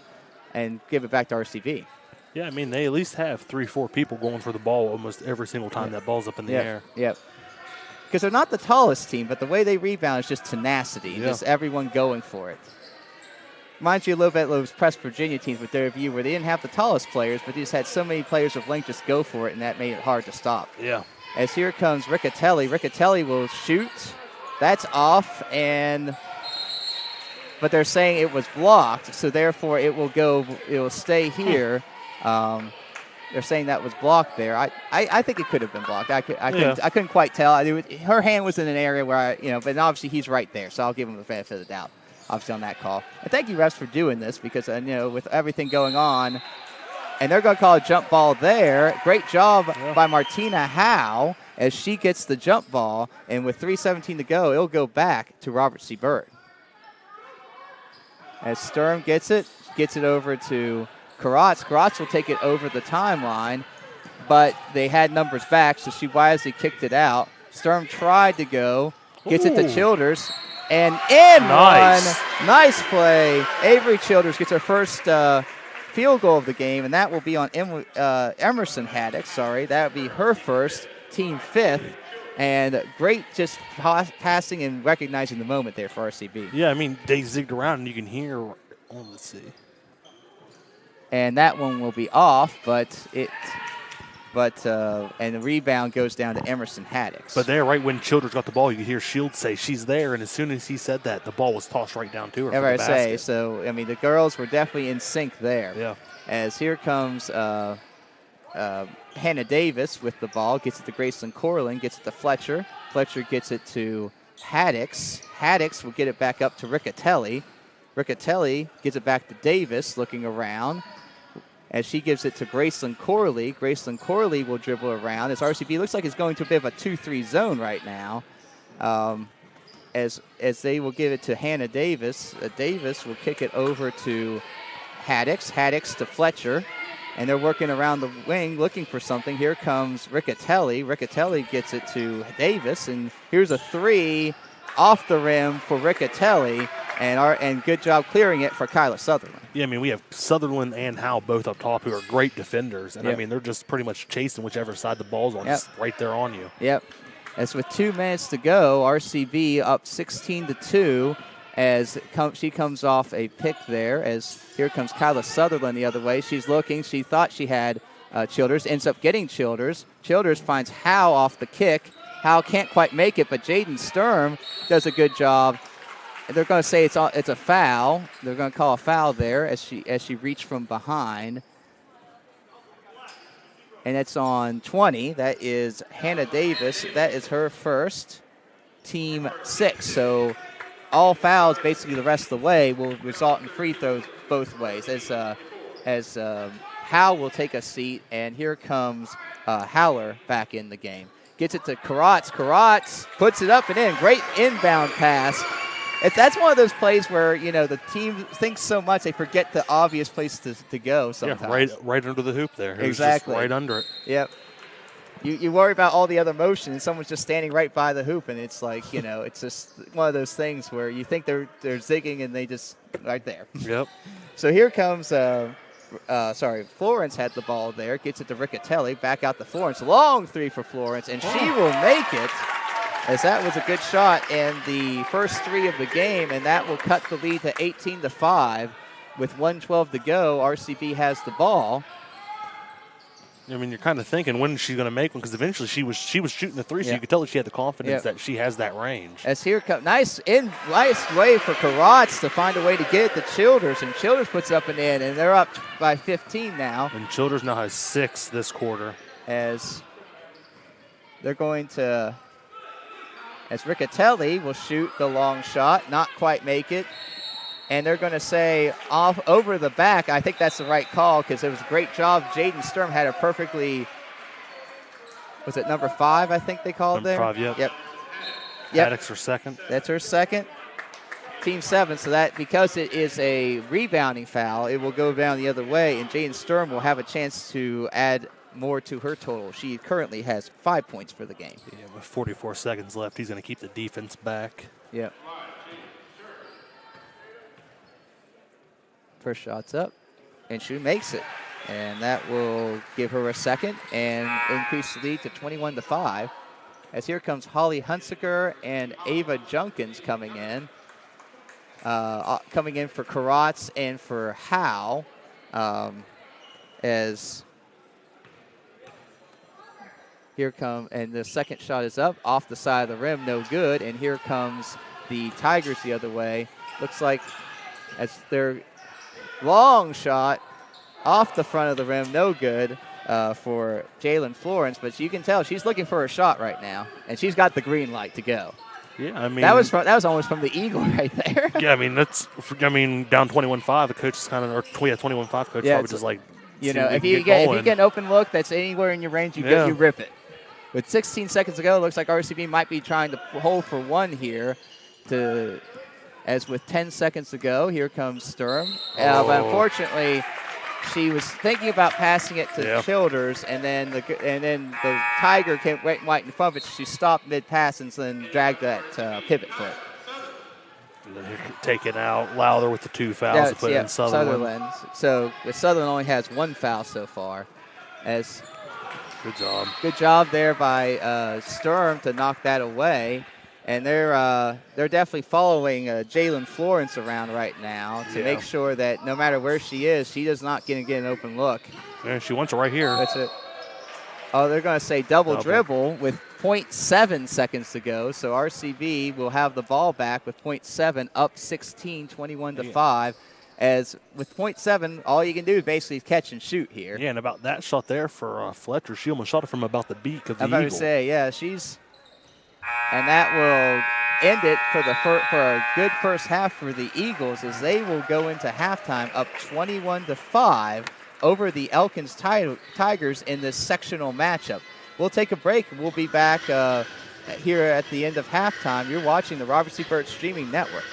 and give it back to RCB. Yeah, I mean, they at least have 3-4 people going for the ball almost every single time that ball's up in the air. Yep. Because they're not the tallest team, but the way they rebound is just tenacity, just everyone going for it. Reminds you a little bit of those Press Virginia teams with their view where they didn't have the tallest players, but they just had so many players of length just go for it, and that made it hard to stop. Yeah. As here comes Riccatelli. Riccatelli will shoot. That's off, but they're saying it was blocked, so therefore it will stay here. They're saying that was blocked there. I think it could have been blocked. I couldn't quite tell. Her hand was in an area where but obviously he's right there, so I'll give him the benefit of the doubt, obviously, on that call. And thank you, refs, for doing this because with everything going on, and they're going to call a jump ball there. Great job by Martina Howe as she gets the jump ball, and with 3:17 to go, it'll go back to Robert C. Byrd. As Sturm gets it over to Karatz. Karatz will take it over the timeline, but they had numbers back, so she wisely kicked it out. Sturm tried to go, gets it to Childers, and in nice. One. Nice play. Avery Childers gets her first field goal of the game, and that will be on Emerson Haddock. That would be her first, team fifth. And great just passing and recognizing the moment there for RCB. Yeah, I mean, they zigged around, and you can hear, let's see. And that one will be off, and the rebound goes down to Emerson Haddix. But there, right when Childers got the ball, you could hear Shields say she's there, and as soon as he said that, the ball was tossed right down to her. Ever say so. I mean, the girls were definitely in sync there. Yeah. As here comes Hannah Davis with the ball, gets it to Graceland Corlin, gets it to Fletcher. Fletcher gets it to Haddix. Haddix will get it back up to Riccatelli. Riccatelli gives it back to Davis, looking around. As she gives it to Graceland Corley. Graceland Corley will dribble around as RCB looks like it's going to a bit of a 2-3 zone right now. As they will give it to Hannah Davis. Davis will kick it over to Haddix. Haddix to Fletcher. And they're working around the wing looking for something. Here comes Riccatelli. Riccatelli gets it to Davis. And here's a three off the rim for Riccatelli. And good job clearing it for Kyla Sutherland. Yeah, I mean, we have Sutherland and Howe both up top who are great defenders. And, I mean, they're just pretty much chasing whichever side the ball's on. Just right there on you. Yep. As with 2 minutes to go, RCB up 16-2 as she comes off a pick there. As here comes Kyla Sutherland the other way. She's looking. She thought she had Childers. Ends up getting Childers. Childers finds Howe off the kick. Howe can't quite make it, but Jaden Sturm does a good job. They're going to say it's a foul. They're going to call a foul there as she reached from behind. And it's on 20. That is Hannah Davis. That is her first, team 6. So all fouls basically the rest of the way will result in free throws both ways. As Howe will take a seat, and here comes Howler back in the game. Gets it to Karatz. Karatz puts it up and in. Great inbound pass. That's one of those plays where, the team thinks so much they forget the obvious place to go sometimes. Yeah, right under the hoop there. Exactly. Just right under it. Yep. You worry about all the other motion, and someone's just standing right by the hoop, and it's like, it's just one of those things where you think they're zigging, and they just right there. Yep. So here comes, Florence had the ball there, gets it to Riccatelli, back out to Florence. Long three for Florence, and she will make it. As that was a good shot in the first 3 of the game, and that will cut the lead to 18-5. With 1:12 to go, RCB has the ball. I mean, you're kind of thinking, when is she going to make one? Because eventually she was shooting the three, so you could tell that she had the confidence that she has that range. As here comes, nice way for Karatz to find a way to get it to Childers, and Childers puts up and in, and they're up by 15 now. And Childers now has 6 this quarter. As they're going to... As Riccatelli will shoot the long shot, not quite make it. And they're going to say off over the back. I think that's the right call because it was a great job. Jaden Sturm had a perfectly, was it number 5, I think they called number there? Number 5, yep. Yep. Haddix her second. That's her second. Team 7, so that because it is a rebounding foul, it will go down the other way, and Jaden Sturm will have a chance to add more to her total. She currently has 5 points for the game. Yeah, with 44 seconds left, he's going to keep the defense back. Yep. First shot's up, and she makes it. And that will give her a second and increase the lead to 21-5. As here comes Holly Hunsaker and Ava Junkins coming in. Coming in for Karatz and for Howe. As here come, and the second shot is up off the side of the rim, no good. And here comes the Tigers the other way. Looks like as their long shot off the front of the rim, no good for Jalen Florence. But you can tell she's looking for a shot right now, and she's got the green light to go. Yeah, I mean that was almost from the Eagle right there. Yeah, I mean down 21-5. The coach is kind of, or 21-5. Coach probably just like, if you get an open look that's anywhere in your range, you rip it. With 16 seconds to go, it looks like RCB might be trying to hold for one here. As with 10 seconds to go, here comes Sturm. But unfortunately, she was thinking about passing it to Childers, and then the Tiger came right in front of it. She stopped mid-pass and then dragged that pivot foot. And then take it out. Lowther with the 2 fouls to put in Sutherland. So Sutherland only has 1 foul so far. Good job. Good job there by Sturm to knock that away. And they're definitely following Jalen Florence around right now to make sure that no matter where she is, she does not get an open look. Yeah, she wants it right here. That's it. Oh, they're going to say double dribble with 0.7 seconds to go. So RCB will have the ball back with 0.7, up 16, 21-5. As with 0.7, all you can do is basically catch and shoot here. Yeah, and about that shot there for Fletcher, she almost shot it from about the beak of the Eagle. I'm about to say, and that will end it for a good first half for the Eagles, as they will go into halftime up 21-5 over the Elkins Tigers in this sectional matchup. We'll take a break, and we'll be back here at the end of halftime. You're watching the Robert C. Byrd Streaming Network.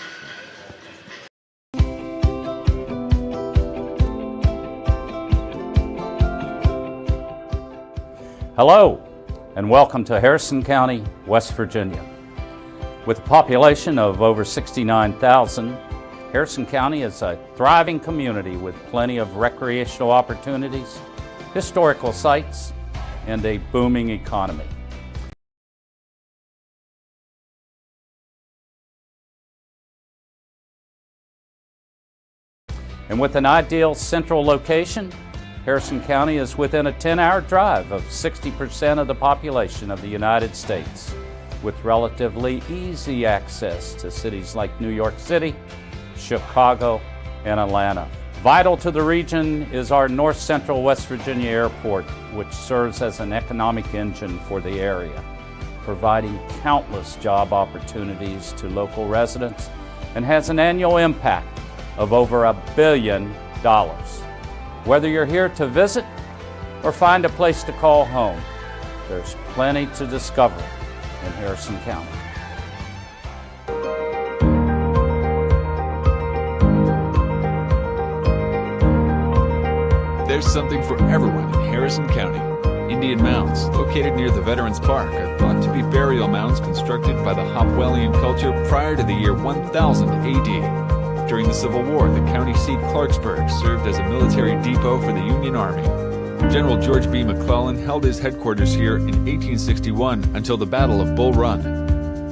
Hello, and welcome to Harrison County, West Virginia. With a population of over 69,000, Harrison County is a thriving community with plenty of recreational opportunities, historical sites, and a booming economy. And with an ideal central location, Harrison County is within a 10-hour drive of 60% of the population of the United States, with relatively easy access to cities like New York City, Chicago, and Atlanta. Vital to the region is our North Central West Virginia Airport, which serves as an economic engine for the area, providing countless job opportunities to local residents and has an annual impact of over $1 billion. Whether you're here to visit or find a place to call home, there's plenty to discover in Harrison County. There's something for everyone in Harrison County. Indian Mounds, located near the Veterans Park, are thought to be burial mounds constructed by the Hopwellian culture prior to the year 1000 AD. During the Civil War, the county seat Clarksburg served as a military depot for the Union Army. General George B. McClellan held his headquarters here in 1861 until the Battle of Bull Run.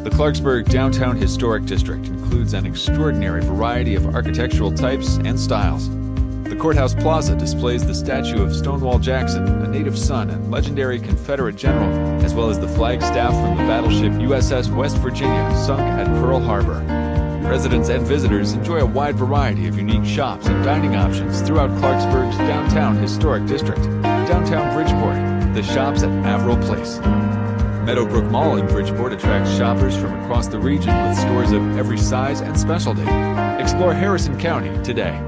The Clarksburg Downtown Historic District includes an extraordinary variety of architectural types and styles. The Courthouse Plaza displays the statue of Stonewall Jackson, a native son and legendary Confederate general, as well as the flagstaff from the battleship USS West Virginia, sunk at Pearl Harbor. Residents and visitors enjoy a wide variety of unique shops and dining options throughout Clarksburg's Downtown Historic District. Downtown Bridgeport, the shops at Averill Place. Meadowbrook Mall in Bridgeport attracts shoppers from across the region with stores of every size and specialty. Explore Harrison County today.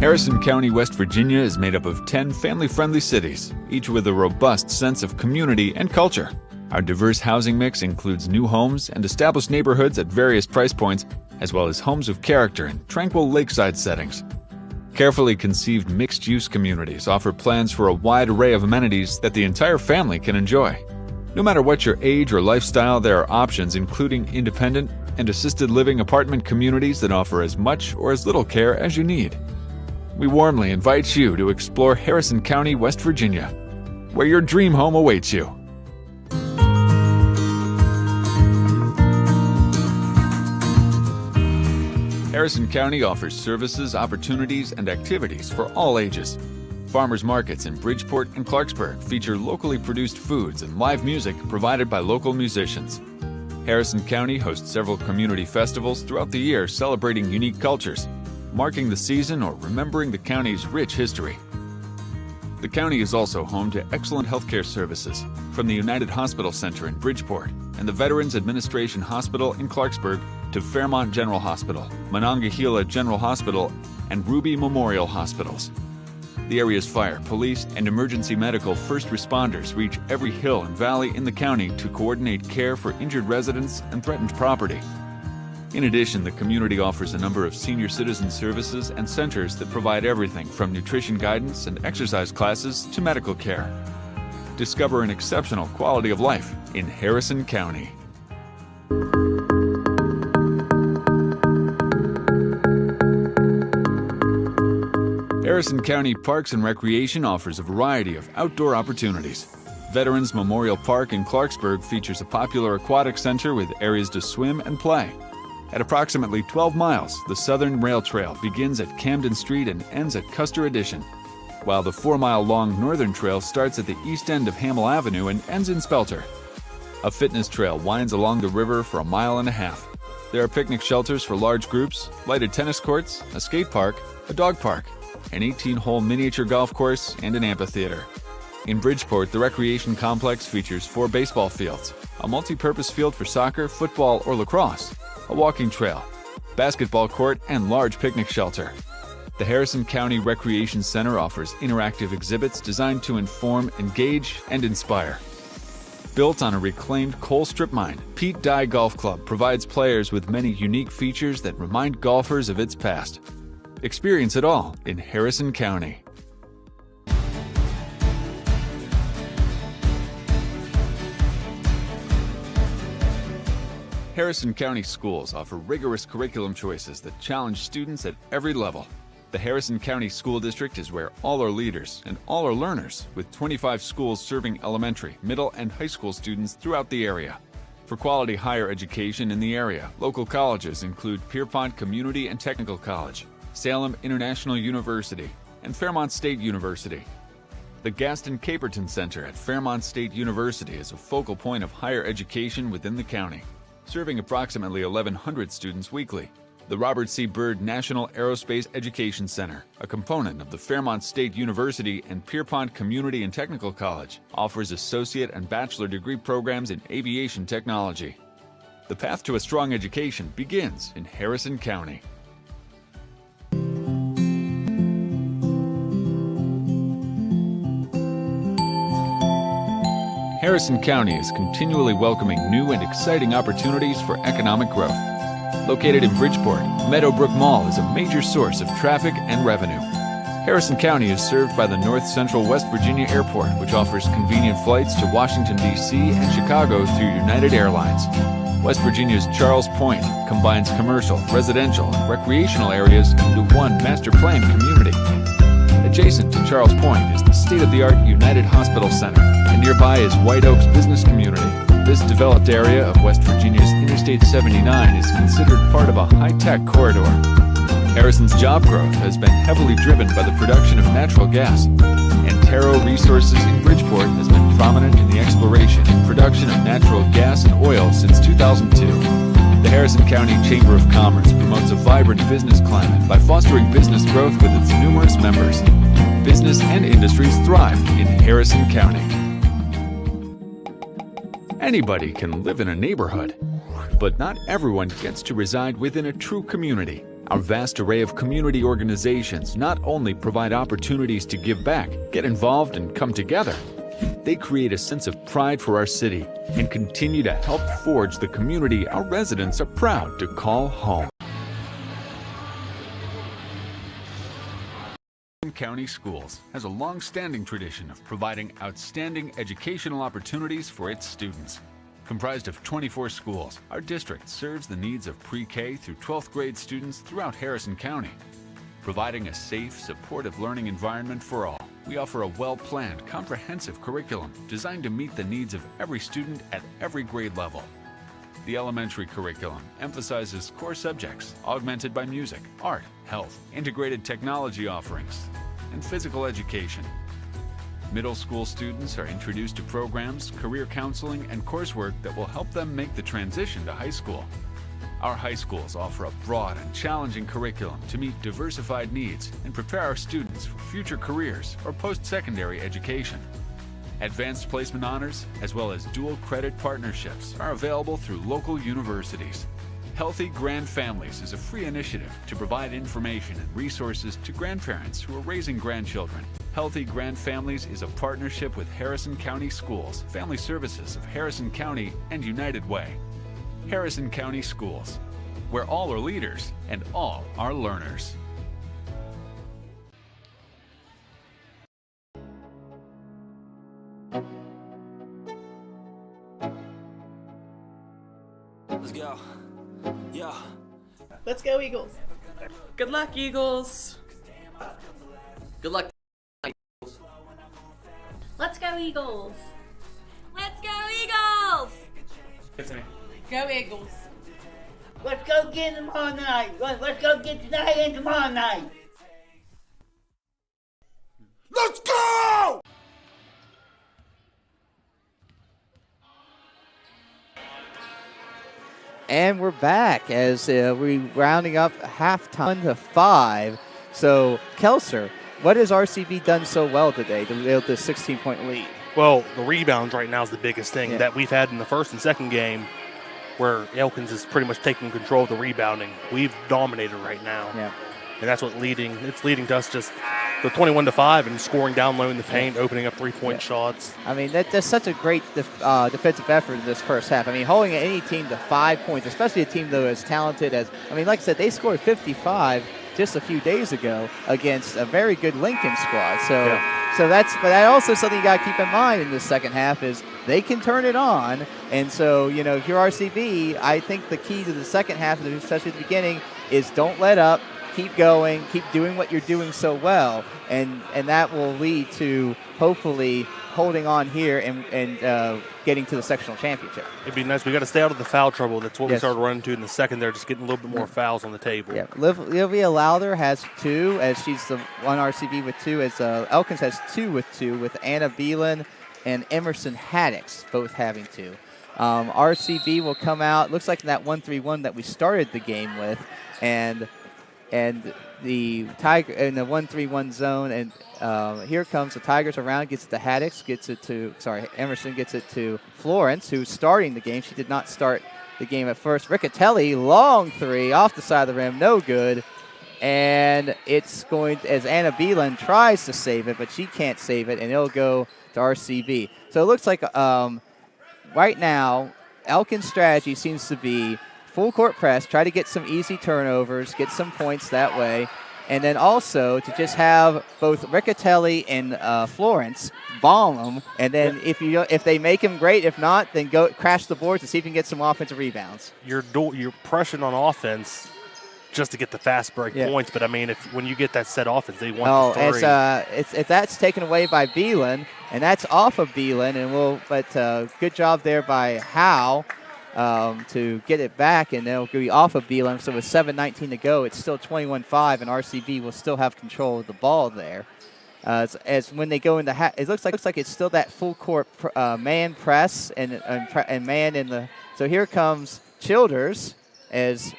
Harrison County, West Virginia is made up of 10 family-friendly cities, each with a robust sense of community and culture. Our diverse housing mix includes new homes and established neighborhoods at various price points, as well as homes of character in tranquil lakeside settings. Carefully conceived mixed-use communities offer plans for a wide array of amenities that the entire family can enjoy. No matter what your age or lifestyle, there are options including independent and assisted living apartment communities that offer as much or as little care as you need. We warmly invite you to explore Harrison County, West Virginia, where your dream home awaits you. Harrison County offers services, opportunities, and activities for all ages. Farmers markets in Bridgeport and Clarksburg feature locally produced foods and live music provided by local musicians. Harrison County hosts several community festivals throughout the year celebrating unique cultures, marking the season or remembering the county's rich history. The county is also home to excellent healthcare services from the United Hospital Center in Bridgeport and the Veterans Administration Hospital in Clarksburg to Fairmont General Hospital, Monongahela General Hospital, and Ruby Memorial Hospitals. The area's fire, police, and emergency medical first responders reach every hill and valley in the county to coordinate care for injured residents and threatened property. In addition, the community offers a number of senior citizen services and centers that provide everything from nutrition guidance and exercise classes to medical care. Discover an exceptional quality of life in Harrison County. Harrison County Parks and Recreation offers a variety of outdoor opportunities. Veterans Memorial Park in Clarksburg features a popular aquatic center with areas to swim and play. At approximately 12 miles, the Southern Rail Trail begins at Camden Street and ends at Custer Addition, while the 4-mile-long Northern Trail starts at the east end of Hamel Avenue and ends in Spelter. A fitness trail winds along the river for a mile and a half. There are picnic shelters for large groups, lighted tennis courts, a skate park, a dog park, an 18-hole miniature golf course, and an amphitheater. In Bridgeport, the recreation complex features 4 baseball fields, a multi-purpose field for soccer, football, or lacrosse, a walking trail, basketball court, and large picnic shelter. The Harrison County Recreation Center offers interactive exhibits designed to inform, engage, and inspire. Built on a reclaimed coal strip mine, Pete Dye Golf Club provides players with many unique features that remind golfers of its past. Experience it all in Harrison County. Harrison County schools offer rigorous curriculum choices that challenge students at every level. The Harrison County School District is where all are leaders and all are learners, with 25 schools serving elementary, middle, and high school students throughout the area. For quality higher education in the area, local colleges include Pierpont Community and Technical College, Salem International University, and Fairmont State University. The Gaston Caperton Center at Fairmont State University is a focal point of higher education within the county, serving approximately 1,100 students weekly. The Robert C. Byrd National Aerospace Education Center, a component of the Fairmont State University and Pierpont Community and Technical College, offers associate and bachelor degree programs in aviation technology. The path to a strong education begins in Harrison County. Harrison County is continually welcoming new and exciting opportunities for economic growth. Located in Bridgeport, Meadowbrook Mall is a major source of traffic and revenue. Harrison County is served by the North Central West Virginia Airport, which offers convenient flights to Washington, D.C. and Chicago through United Airlines. West Virginia's Charles Point combines commercial, residential, and recreational areas into one master planned community. Adjacent to Charles Point is the state-of-the-art United Hospital Center, and nearby is White Oaks Business Community. This developed area of West Virginia's Interstate 79 is considered part of a high-tech corridor. Harrison's job growth has been heavily driven by the production of natural gas. Antero Resources in Bridgeport has been prominent in the exploration and production of natural gas and oil since 2002. The Harrison County Chamber of Commerce promotes a vibrant business climate by fostering business growth with its numerous members. Business and industries thrive in Harrison County. Anybody can live in a neighborhood, but not everyone gets to reside within a true community. Our vast array of community organizations not only provide opportunities to give back, get involved, and come together, they create a sense of pride for our city and continue to help forge the community our residents are proud to call home. County Schools has a long-standing tradition of providing outstanding educational opportunities for its students. Comprised of 24 schools, our district serves the needs of pre-K through 12th grade students throughout Harrison County. Providing a safe, supportive learning environment for all, we offer a well-planned, comprehensive curriculum designed to meet the needs of every student at every grade level. The elementary curriculum emphasizes core subjects augmented by music, art, health, integrated technology offerings, and physical education. Middle school students are introduced to programs, career counseling, and coursework that will help them make the transition to high school. Our high schools offer a broad and challenging curriculum to meet diversified needs and prepare our students for future careers or post-secondary education. Advanced placement honors, as well as dual credit partnerships, are available through local universities. Healthy Grand Families is a free initiative to provide information and resources to grandparents who are raising grandchildren. Healthy Grand Families is a partnership with Harrison County Schools, Family Services of Harrison County, and United Way. Harrison County Schools, where all are leaders and all are learners. Let's go. Yeah. Let's go, Eagles. Good luck, Eagles. Good luck tonight, Eagles. Let's go Eagles. Let's go Eagles. Good to me. Go, Eagles. Let's go get them all night. Let's go get tonight and tomorrow night. Let's go! And we're back as we're rounding up halftime to 5. So, Kelser, what has RCB done so well today to build this 16-point lead? Well, the rebounds right now is the biggest thing that we've had in the first and second game, where Elkins is pretty much taking control of the rebounding. We've dominated right now. Yeah. And that's what leading to us just the 21-5 and scoring down low in the paint, opening up three-point shots. I mean, that's such a great defensive effort in this first half. I mean, holding any team to 5 points, especially a team, though, as talented as, I mean, like I said, they scored 55 just a few days ago against a very good Lincoln squad. So that's, but that also something you got to keep in mind in the second half is they can turn it on. And so, you know, if you're RCB, I think the key to the second half, especially at the beginning, is don't let up. Keep going, keep doing what you're doing so well, and that will lead to hopefully holding on here and getting to the sectional championship. It'd be nice. We got to stay out of the foul trouble. That's what we started running to in the second there, just getting a little bit more fouls on the table. Yeah, Livia Lowther has 2, as she's the one RCB with 2, as Elkins has 2 with 2, with Anna Beelan and Emerson Haddix both having 2. RCB will come out, looks like in that 1-3-1 that we started the game with, and the Tiger in the 1-3-1 zone, and here comes the Tigers around, gets it to Haddix, Emerson gets it to Florence, who's starting the game. She did not start the game at first. Riccatelli, long 3 off the side of the rim, no good. And it's going as Anna Beelan tries to save it, but she can't save it, and it'll go to RCB. So it looks like right now, Elkins' strategy seems to be full court press, try to get some easy turnovers, get some points that way, and then also to just have both Riccatelli and Florence bomb them, and then if they make them, great. If not, then go crash the boards to see if you can get some offensive rebounds. You're pressing on offense just to get the fast break points, but I mean, when you get that set offense, they want the 3. If that's taken away by Beelan, and that's off of Beelan, and good job there by Howe. To get it back, and they'll be off of Beelan. So with 7:19 to go, it's still 21-5, and RCB will still have control of the ball there. As when they go into, it looks like it's still that full court man press and man in the. So here comes Childers as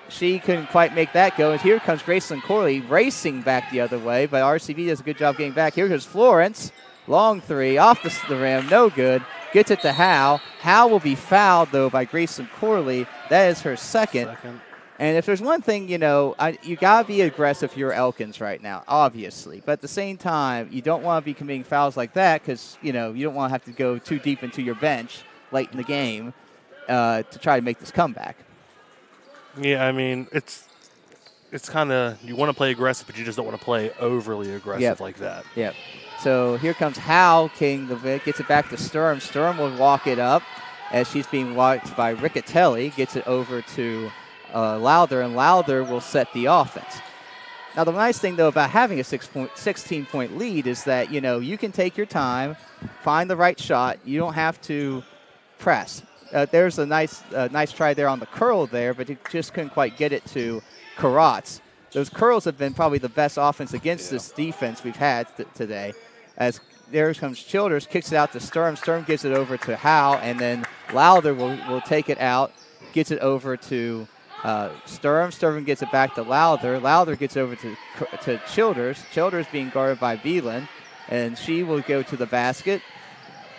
she couldn't quite make that go. And here comes Graceland Corley racing back the other way, but RCB does a good job getting back. Here goes Florence, long 3 off the rim, no good. Gets it to Howe. Howe will be fouled, though, by Graceland Corley. That is her second. And if there's one thing, you got to be aggressive if you're Elkins right now, obviously. But at the same time, you don't want to be committing fouls like that because, you don't want to have to go too deep into your bench late in the game to try to make this comeback. Yeah, I mean, it's kind of, you want to play aggressive, but you just don't want to play overly aggressive like that. Yep. So here comes Howe, King the Vic, gets it back to Sturm. Sturm will walk it up as she's being watched by Riccatelli, gets it over to Lowther, and Lowther will set the offense. Now, the nice thing, though, about having a 16-point lead is that, you can take your time, find the right shot. You don't have to press. There's a nice try there on the curl there, but he just couldn't quite get it to Karatz. Those curls have been probably the best offense against this defense we've had today. As there comes Childers, kicks it out to Sturm. Sturm gives it over to Howe, and then Lowther will take it out, gets it over to Sturm. Sturm gets it back to Lowther. Lowther gets over to Childers. Childers being guarded by Beelan, and she will go to the basket.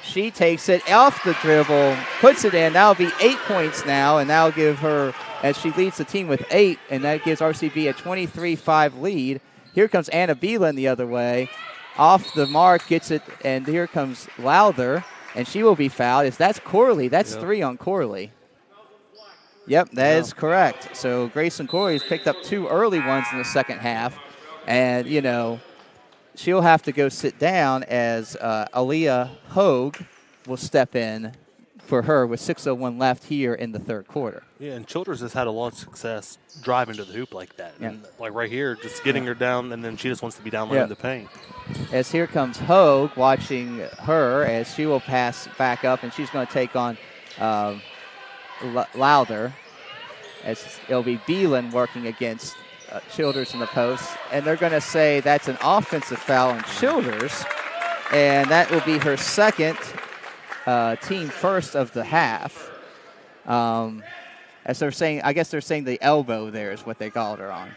She takes it off the dribble, puts it in. That'll be 8 points now, and that'll give her, as she leads the team with 8, and that gives RCB a 23-5 lead. Here comes Anna Beelan the other way. Off the mark, gets it, and here comes Lowther, and she will be fouled. That's Corley. That's 3 on Corley. Yep, that is correct. So Grayson Corley has picked up 2 early ones in the second half, and, she'll have to go sit down as Aaliyah Hogue will step in for her with 6:01 left here in the third quarter. Yeah, and Childers has had a lot of success driving to the hoop like that. Yeah. And like right here, just getting her down, and then she just wants to be down low in the paint. As here comes Hogue watching her as she will pass back up, and she's going to take on Lowther as it'll be Beelan working against Childers in the post, and they're going to say that's an offensive foul on Childers, and that will be her second, team first of the half. As they're saying, I guess they're saying the elbow there is what they called her on.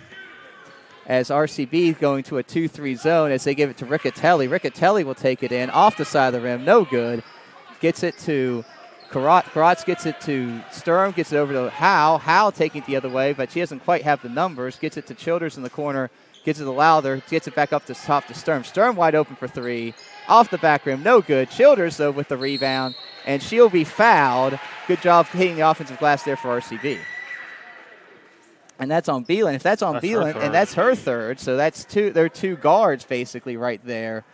As RCB going to a 2-3 zone as they give it to Riccatelli. Riccatelli will take it in off the side of the rim, no good. Gets it to Karatz gets it to Sturm, gets it over to Howe. Howe taking it the other way, but she doesn't quite have the numbers. Gets it to Childers in the corner, gets it to Lowther, gets it back up to top to Sturm. Sturm wide open for 3. Off the back rim, no good. Childers, though, with the rebound, and she'll be fouled. Good job hitting the offensive glass there for RCB. And that's on Beelan. If that's on Beelan, and that's her third, so that's they're 2 guards basically right there,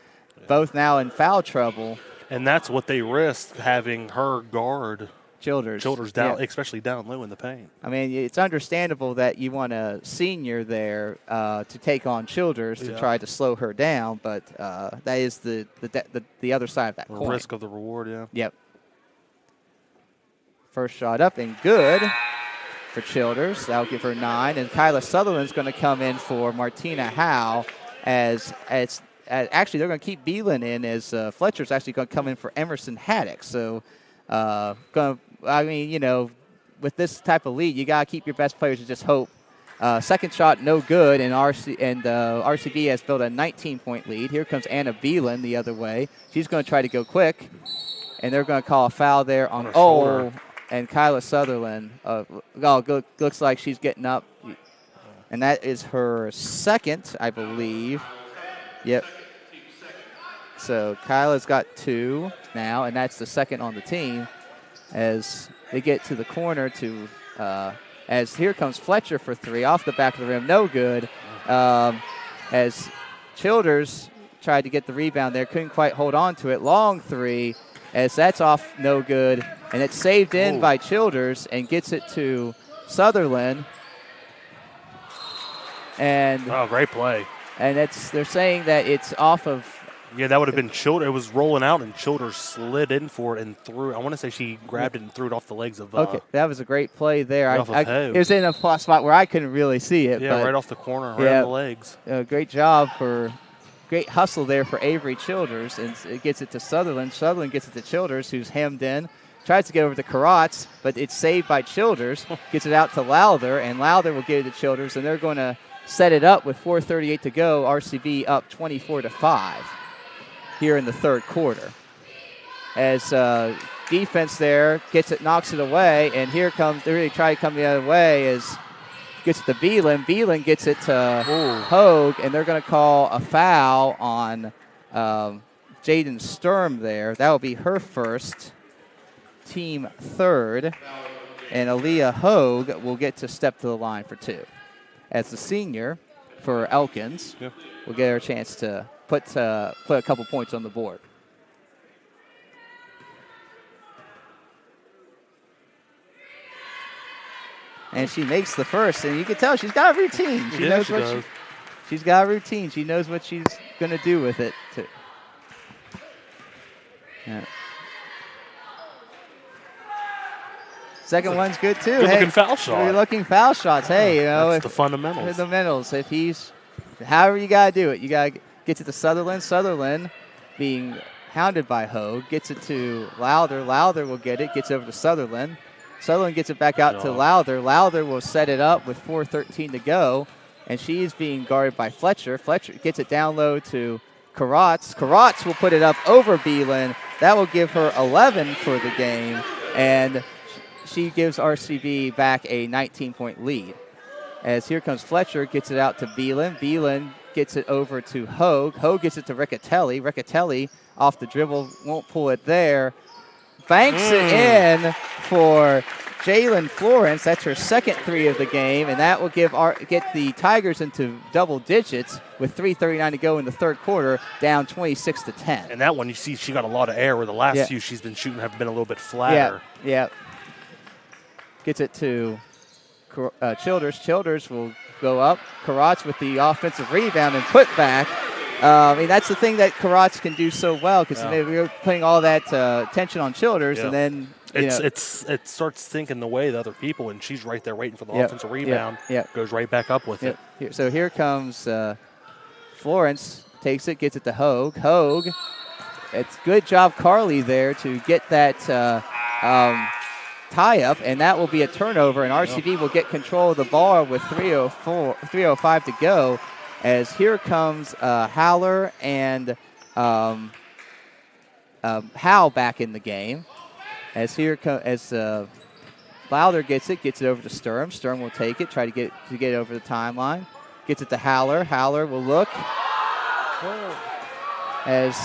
both now in foul trouble. And that's what they risk, having her guard Childers down, especially down low in the paint. I mean, it's understandable that you want a senior there to take on Childers to try to slow her down, but that is the other side of that coin. Risk of the reward, yeah. Yep. First shot up and good for Childers. That'll give her 9, and Kyla Sutherland's going to come in for Martina Howe as actually, they're going to keep Beelan in as Fletcher's actually going to come in for Emerson Haddock. So, with this type of lead, you got to keep your best players and just hope. Second shot, no good, and RCB has built a 19-point lead. Here comes Anna Beelan the other way. She's going to try to go quick, and they're going to call a foul there on and Kyla Sutherland. Looks like she's getting up, and that is her second, I believe. Yep. So Kyla's got 2 now, and that's the second on the team as they get to the corner to as here comes Fletcher for 3 off the back of the rim, no good. As Childers tried to get the rebound there, couldn't quite hold on to it. Long 3 as that's off, no good, and it's saved in by Childers and gets it to Sutherland. And great play. And they're saying that it's off of. Yeah, that would have been Childers. It was rolling out, and Childers slid in for it and threw. I want to say she grabbed it and threw it off the legs of. Okay, that was a great play there. It was in a spot where I couldn't really see it. Yeah, but right off the corner, right on the legs. Great hustle there for Avery Childers, and it gets it to Sutherland. Sutherland gets it to Childers, who's hemmed in. Tries to get over to Karatz, but it's saved by Childers. Gets it out to Lowther, and Lowther will get it to Childers, and they're going to set it up with 4:38 to go. RCB up 24-5 here in the third quarter. As defense there gets it, knocks it away, and here comes, they really try to come the other way as gets it to Beelan. Beelan gets it to Hogue, and they're going to call a foul on Jaden Sturm there. That will be her first, team third. And Aaliyah Hogue will get to step to the line for 2. As the senior for Elkins, will get her a chance to put a couple points on the board. And she makes the first, and you can tell she's got a routine. She knows what she's got a routine. She knows what she's going to do with it, too. Yeah. Second one's good, too. Good-looking foul shot. Good-looking foul shots. Hey, that's the fundamentals. Fundamentals. If he's, however you got to do it. You got to get it to Sutherland. Sutherland being hounded by Hogue. Gets it to Lowther. Lowther will get it. Gets over to Sutherland. Sutherland gets it back out to Lowther. Lowther will set it up with 4:13 to go, and she's being guarded by Fletcher. Fletcher gets it down low to Karatz. Karatz will put it up over Beelan. That will give her 11 for the game, and she gives RCB back a 19-point lead. As here comes Fletcher, gets it out to Beelan. Beelan gets it over to Hogue. Hogue gets it to Riccatelli. Riccatelli off the dribble, won't pull it there. Banks it in for Jalen Florence. That's her second 3 of the game, and that will get the Tigers into double digits with 3:39 to go in the third quarter, down 26-10. And that one, you see, she got a lot of air where the last few she's been shooting have been a little bit flatter. Yeah. Gets it to Childers. Childers will go up. Karatz with the offensive rebound and put back. That's the thing that Karatz can do so well, because we were putting all that attention on Childers, and then it starts thinking the way the other people, and she's right there waiting for the offensive rebound. Goes right back up with it. So here comes Florence, takes it, gets it to Hogue. Hogue, it's good job Carly there to get that tie up, and that will be a turnover, and RCB will get control of the ball with 3:05 to go. As here comes Haller and Howe back in the game. As Lowther gets it over to Sturm. Sturm will take it, try to get it over the timeline. Gets it to Haller. Haller will look. As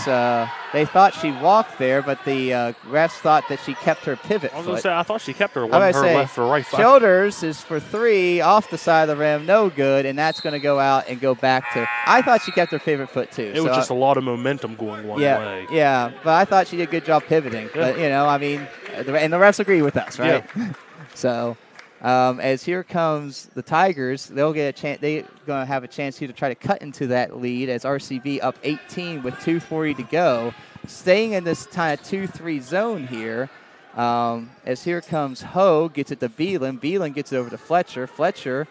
they thought she walked there, but the refs thought that she kept her pivot I was foot. going to say, I thought she kept her left or right foot. Childers is for 3 off the side of the rim, no good, and that's going to go out and go back to. I thought she kept her pivot foot too. It was just a lot of momentum going one way. Yeah, but I thought she did a good job pivoting. But and the refs agree with us, right? Yeah. So. As here comes the Tigers, they'll get a chance. They're going to have a chance here to try to cut into that lead as RCB up 18 with 2:40 to go, staying in this kind of 2-3 zone here. As here comes Hogue, gets it to Beelan. Beelan gets it over to Fletcher. Fletcher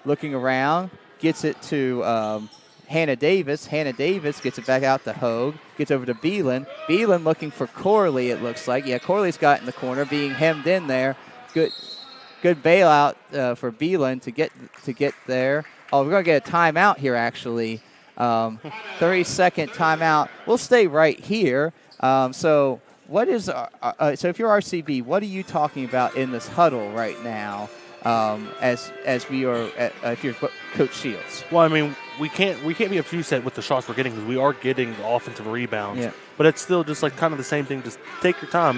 looking around, gets it to Hannah Davis. Hannah Davis gets it back out to Hogue, gets over to Beelan. Beelan looking for Corley, it looks like. Yeah, Corley's got in the corner, being hemmed in there. Good bailout for Beelan to get there. Oh, we're going to get a timeout here, actually. 30-second timeout. We'll stay right here. So if you're RCB, what are you talking about in this huddle right now? As we are, if you're Coach Shields. Well, I mean, we can't be upset with the shots we're getting, because we are getting the offensive rebounds. Yeah. But it's still just like kind of the same thing. Just take your time.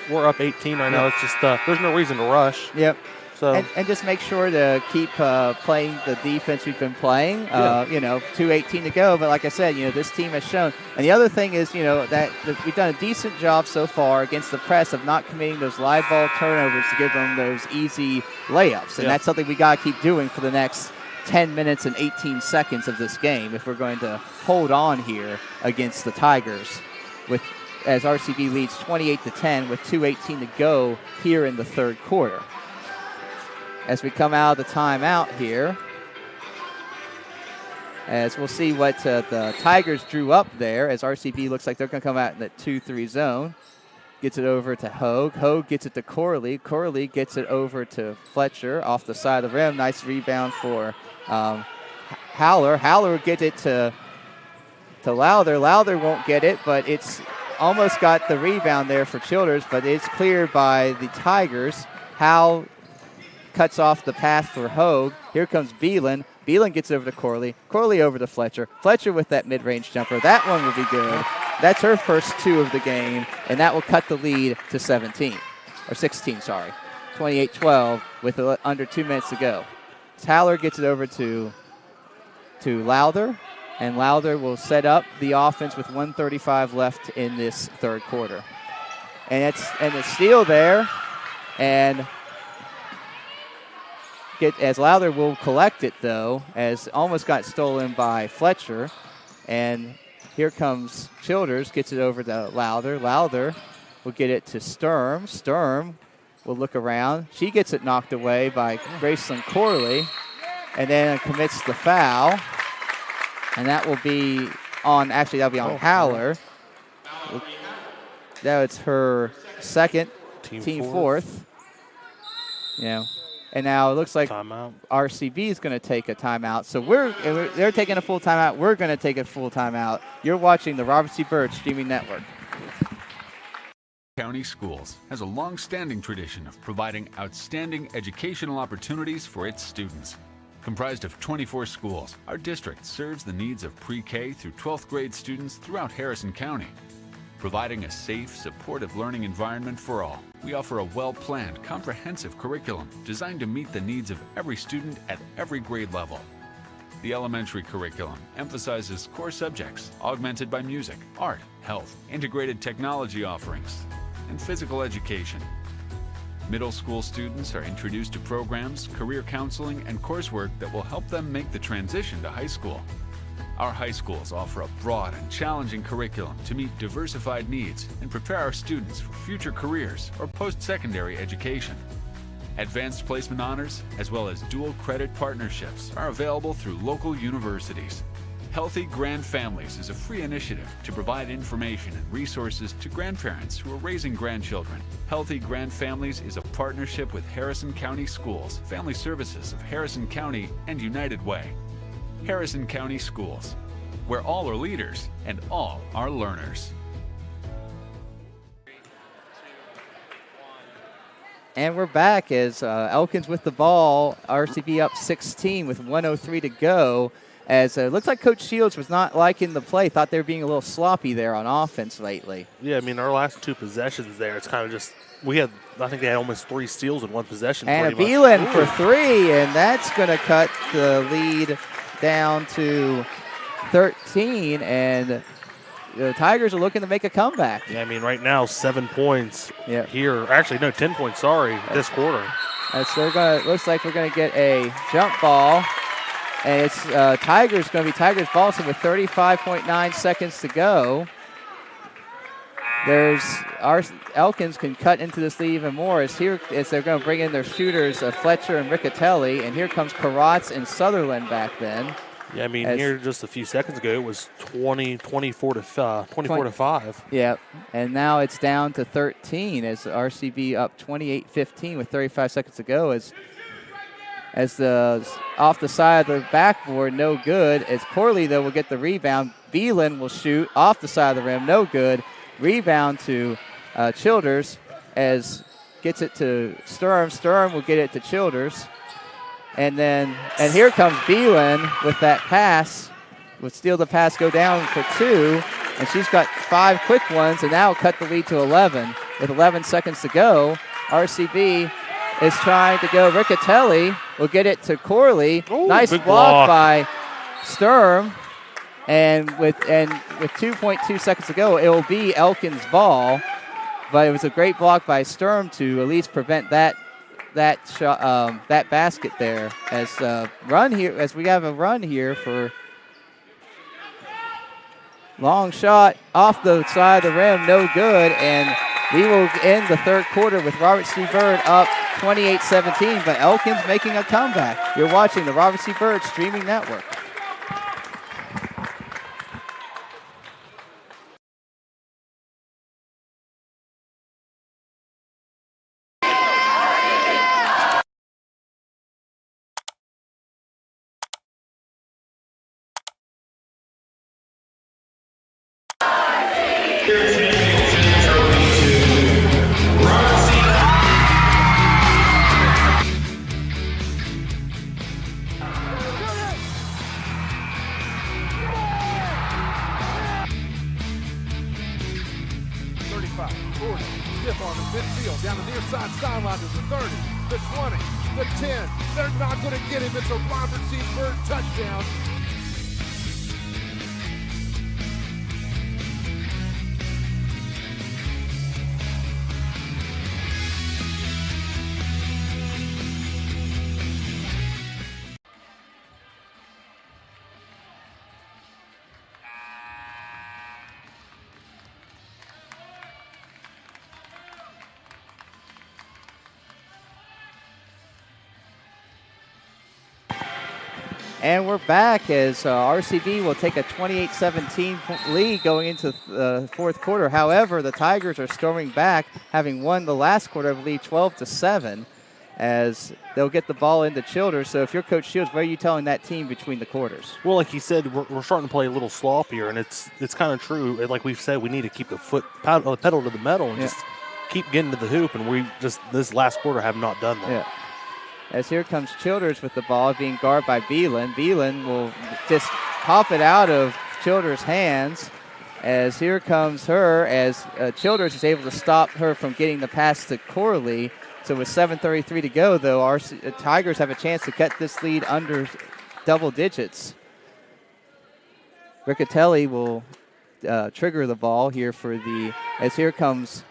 We're up 18 right now. It's just there's no reason to rush. Yep. So and just make sure to keep playing the defense we've been playing. 2:18 to go. But like I said, this team has shown. And the other thing is, that we've done a decent job so far against the press of not committing those live ball turnovers to give them those easy layups. And that's something we got to keep doing for the next 10 minutes and 18 seconds of this game if we're going to hold on here against the Tigers, as RCB leads 28-10 with 2:18 to go here in the third quarter. As we come out of the timeout here, as we'll see what the Tigers drew up there, as RCB looks like they're going to come out in that 2-3 zone. Gets it over to Hogue. Hogue gets it to Corley. Corley gets it over to Fletcher off the side of the rim. Nice rebound for Haller. Haller gets it to Lowther. Lowther won't get it, but it's almost got the rebound there for Childers, but it's cleared by the Tigers. Howe cuts off the path for Hogue. Here comes Beelan. Beelan gets over to Corley. Corley over to Fletcher. Fletcher with that mid-range jumper. That one will be good. That's her first 2 of the game, and that will cut the lead to 16, sorry. 28-12 with under 2 minutes to go. Haller gets it over to Lowther, and Lowther will set up the offense with 1:35 left in this third quarter. And the steal there, and as Lowther will collect it, though, as almost got stolen by Fletcher. And here comes Childers, gets it over to Lowther. Lowther will get it to Sturm. Sturm will look around. She gets it knocked away by Graceland Corley, and then commits the foul. And that will be on, actually, that'll be on Haller. That's her second, team fourth. Yeah. And now it looks like timeout. RCB is going to take a timeout. So they're taking a full timeout. We're going to take a full timeout. You're watching the Robert C. Byrd Streaming Network. County Schools has a long-standing tradition of providing outstanding educational opportunities for its students. Comprised of 24 schools, our district serves the needs of pre-K through 12th grade students throughout Harrison County. Providing a safe, supportive learning environment for all, we offer a well-planned, comprehensive curriculum designed to meet the needs of every student at every grade level. The elementary curriculum emphasizes core subjects augmented by music, art, health, integrated technology offerings, and physical education. Middle school students are introduced to programs, career counseling, and coursework that will help them make the transition to high school. Our high schools offer a broad and challenging curriculum to meet diversified needs and prepare our students for future careers or post-secondary education. Advanced placement honors, as well as dual credit partnerships, are available through local universities. Healthy Grand Families is a free initiative to provide information and resources to grandparents who are raising grandchildren. Healthy Grand Families is a partnership with Harrison County Schools, Family Services of Harrison County, and United Way. Harrison County Schools, where all are leaders and all are learners. And we're back as Elkins with the ball. RCB up 16 with 1:03 to go. As it looks like Coach Shields was not liking the play, thought they were being a little sloppy there on offense lately. Yeah, I mean, our last 2 possessions there, it's kind of just, I think they had almost 3 steals in one possession. And a Beelan for 3, and that's going to cut the lead down to 13, and the Tigers are looking to make a comeback. Yeah, I mean, right now, 7 points here. Actually, no, 10 points, this quarter. Looks like we're going to get a jump ball. And it's Tigers going to be Tigers ball, so with 35.9 seconds to go. Elkins can cut into this lead even more as they're going to bring in their shooters, Fletcher and Riccatelli, and here comes Karatz and Sutherland back then. Yeah, I mean, here just a few seconds ago, it was 24 to 5. Yeah, and now it's down to 13 as RCB up 28-15 with 35 seconds to go as the off the side of the backboard, no good. As Corley, though, will get the rebound. Beelan will shoot off the side of the rim, no good. Rebound to Childers as gets it to Sturm. Sturm will get it to Childers. And here comes Beelan with that pass. Will steal the pass, go down for 2. And she's got 5 quick ones, and now cut the lead to 11. With 11 seconds to go, RCB is trying to go. Riccatelli will get it to Corley. Ooh, nice block by Sturm. And with 2.2 seconds to go, it will be Elkins' ball. But it was a great block by Sturm to at least prevent that basket there. As we have a run here for long shot off the side of the rim, no good. And we will end the third quarter with Robert C. Byrd up 28-17, but Elkins making a comeback. You're watching the Robert C. Byrd Streaming Network. stiff arm in midfield, down the near side sideline to the 30, the 20, the 10. They're not going to get him. It's a Robert C. Byrd touchdown. And we're back as RCB will take a 28-17 lead going into the fourth quarter. However, the Tigers are storming back, having won the last quarter, I believe, 12-7, as they'll get the ball into Childers. So if you're Coach Shields, what are you telling that team between the quarters? Well, like he said, we're starting to play a little sloppier, and it's kind of true. Like we've said, we need to keep the pedal to the metal and just keep getting to the hoop, and we just this last quarter have not done that. Yeah. As here comes Childers with the ball being guarded by Beelan. Beelan will just pop it out of Childers' hands. As here comes her, as Childers is able to stop her from getting the pass to Corley. So with 7:33 to go, though, our Tigers have a chance to cut this lead under double digits. Riccatelli will trigger the ball here for as here comes,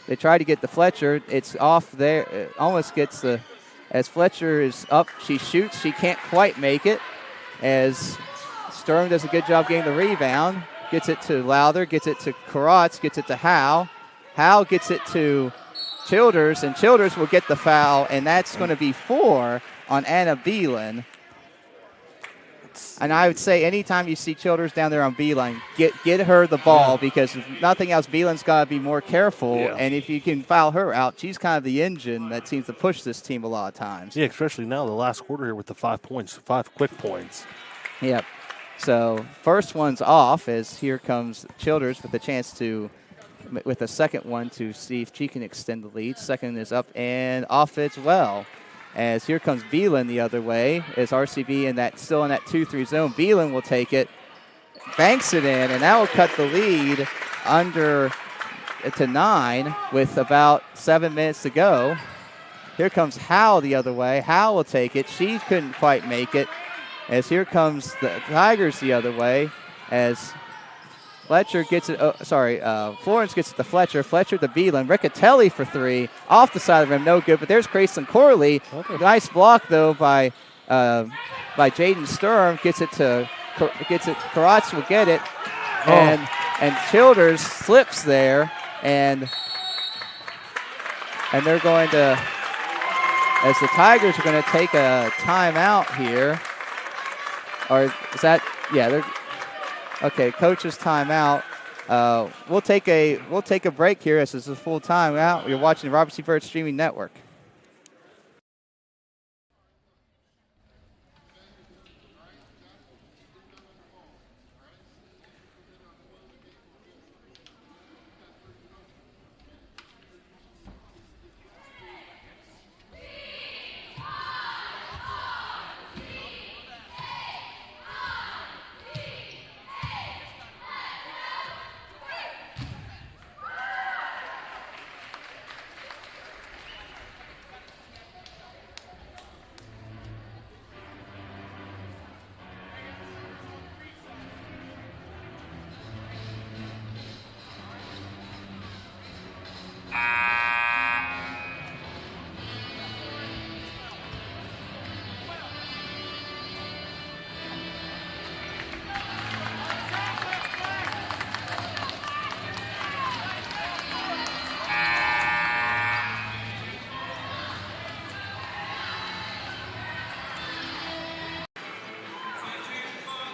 they try to get the Fletcher. It's off there, it almost gets the, as Fletcher is up, she shoots. She can't quite make it. As Sturm does a good job getting the rebound. Gets it to Lowther, gets it to Karatz, gets it to Howe. Howe gets it to Childers, and Childers will get the foul, and that's going to be 4 on Anna Beelan. And I would say anytime you see Childers down there on Beelan, get her the ball, because if nothing else, Beelan's got to be more careful. Yeah. And if you can foul her out, she's kind of the engine that seems to push this team a lot of times. Yeah, especially now the last quarter here with the 5 points, 5 quick points. Yep. So first one's off as here comes Childers with a chance to, with a second one to see if she can extend the lead. Second is up and off as well. As here comes Beelan the other way, as RCB still in that 2-3 zone. Beelan will take it, banks it in, and that will cut the lead under to 9 with about 7 minutes to go. Here comes Howe the other way. Howe will take it. She couldn't quite make it. As here comes the Tigers the other way, as Fletcher gets it, Florence gets it to Fletcher. Fletcher to Beelan. Riccatelli for 3. Off the side of the rim, no good. But there's Grayson Corley. Okay. Nice block, though, by Jaden Sturm. Karatz will get it. And Childers slips there. And they're going to, as the Tigers are going to take a timeout here. Or is that, yeah, they're, okay, coach's timeout. We'll take a break here as this is a full timeout. You're watching the Robert C. Byrd Streaming Network.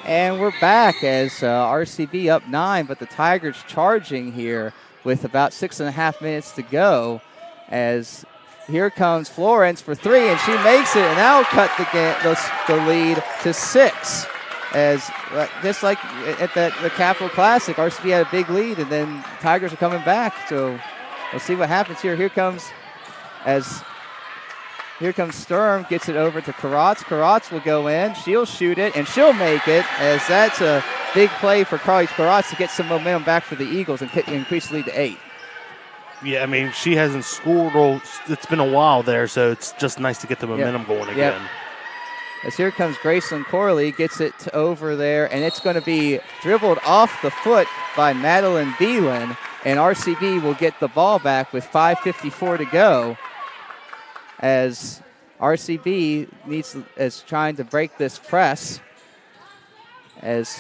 And we're back as RCB up 9, but the Tigers charging here with about 6.5 minutes to go. As here comes Florence for 3, and she makes it, and that'll cut the lead to 6. As just like at the Capital Classic, RCB had a big lead, and then the Tigers are coming back. So we'll see what happens here. Here comes Sturm, gets it over to Karatz. Karatz will go in. She'll shoot it, and she'll make it, as that's a big play for Carly Karatz to get some momentum back for the Eagles and increase the lead to 8. Yeah, I mean, she hasn't scored. It's been a while there, so it's just nice to get the momentum going again. As here comes Graceland Corley, gets it over there, and it's going to be dribbled off the foot by Madeline Beelan, and RCB will get the ball back with 5:54 to go, as RCB is trying to break this press. She's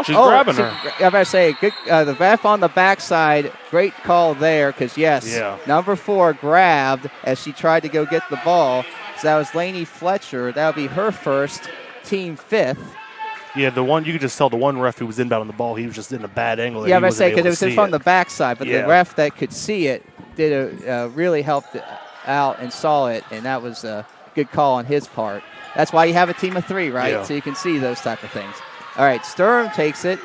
grabbing her. I'm about to say, good, the ref on the backside, great call there, because number 4 grabbed as she tried to go get the ball. So that was Lainey Fletcher. That would be her first, team 5th. Yeah, the one you could just tell the one ref who was inbound on the ball, he was just in a bad angle. Yeah, I'm about to say, because it was from the backside, but the ref that could see it really helped out and saw it, and that was a good call on his part. That's why you have a team of 3, right? Yeah. So you can see those type of things. All right, Sturm takes it,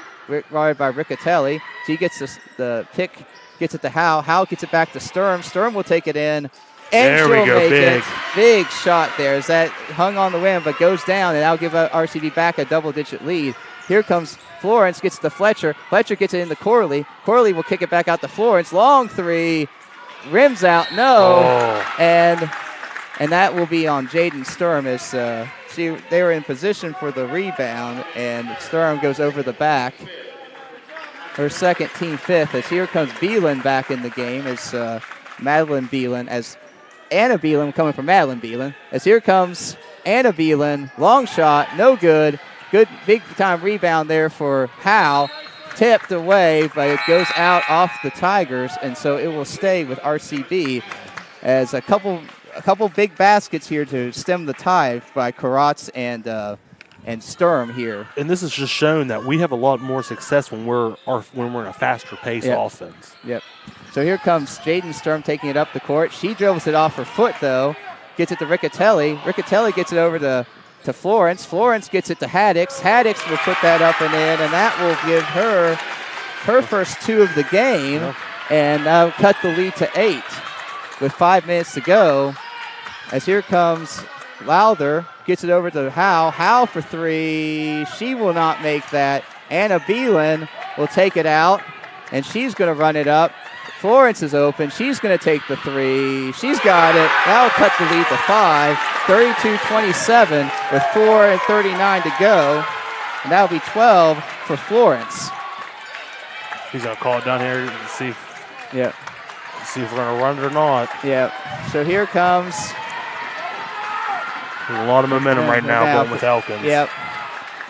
guarded by Riccatelli. She gets the pick, gets it to Howe. Howe gets it back to Sturm. Sturm will take it in, and there we go, make big. it. Big shot there as that hung on the wind, but goes down, and that'll give RCB back a double-digit lead. Here comes Florence, gets it to Fletcher. Fletcher gets it into Corley. Corley will kick it back out to Florence. Long 3, rims out, no, and that will be on Jaden Sturm as they were in position for the rebound, and Sturm goes over the back. Her second, team 5th, as here comes Beelan back in the game, as Madeline Beelan, as Anna Beelan coming from Madeline Beelan, as here comes Anna Beelan, long shot, no good. Good big-time rebound there for Howe. Tipped away, but it goes out off the Tigers, and so it will stay with RCB as a couple big baskets here to stem the tide by Karatz and Sturm here. And this has just shown that we have a lot more success when we're in a faster pace offense. Yep. So here comes Jaden Sturm taking it up the court. She dribbles it off her foot though, gets it to Riccatelli. Riccatelli gets it over to Florence. Florence gets it to Haddix. Haddix will put that up and in, and that will give her first 2 of the game, and cut the lead to 8 with 5 minutes to go. As here comes Lowther, gets it over to Howe. Howe for 3. She will not make that. Anna Beelan will take it out, and she's going to run it up. Florence is open. She's going to take the 3. She's got it. That'll cut the lead to 5. 32-27 with 4:39 to go. And that'll be 12 for Florence. He's going to call it down here and see if we're going to run it or not. Yep. So here comes. There's a lot of momentum right now going with Elkins. Yep.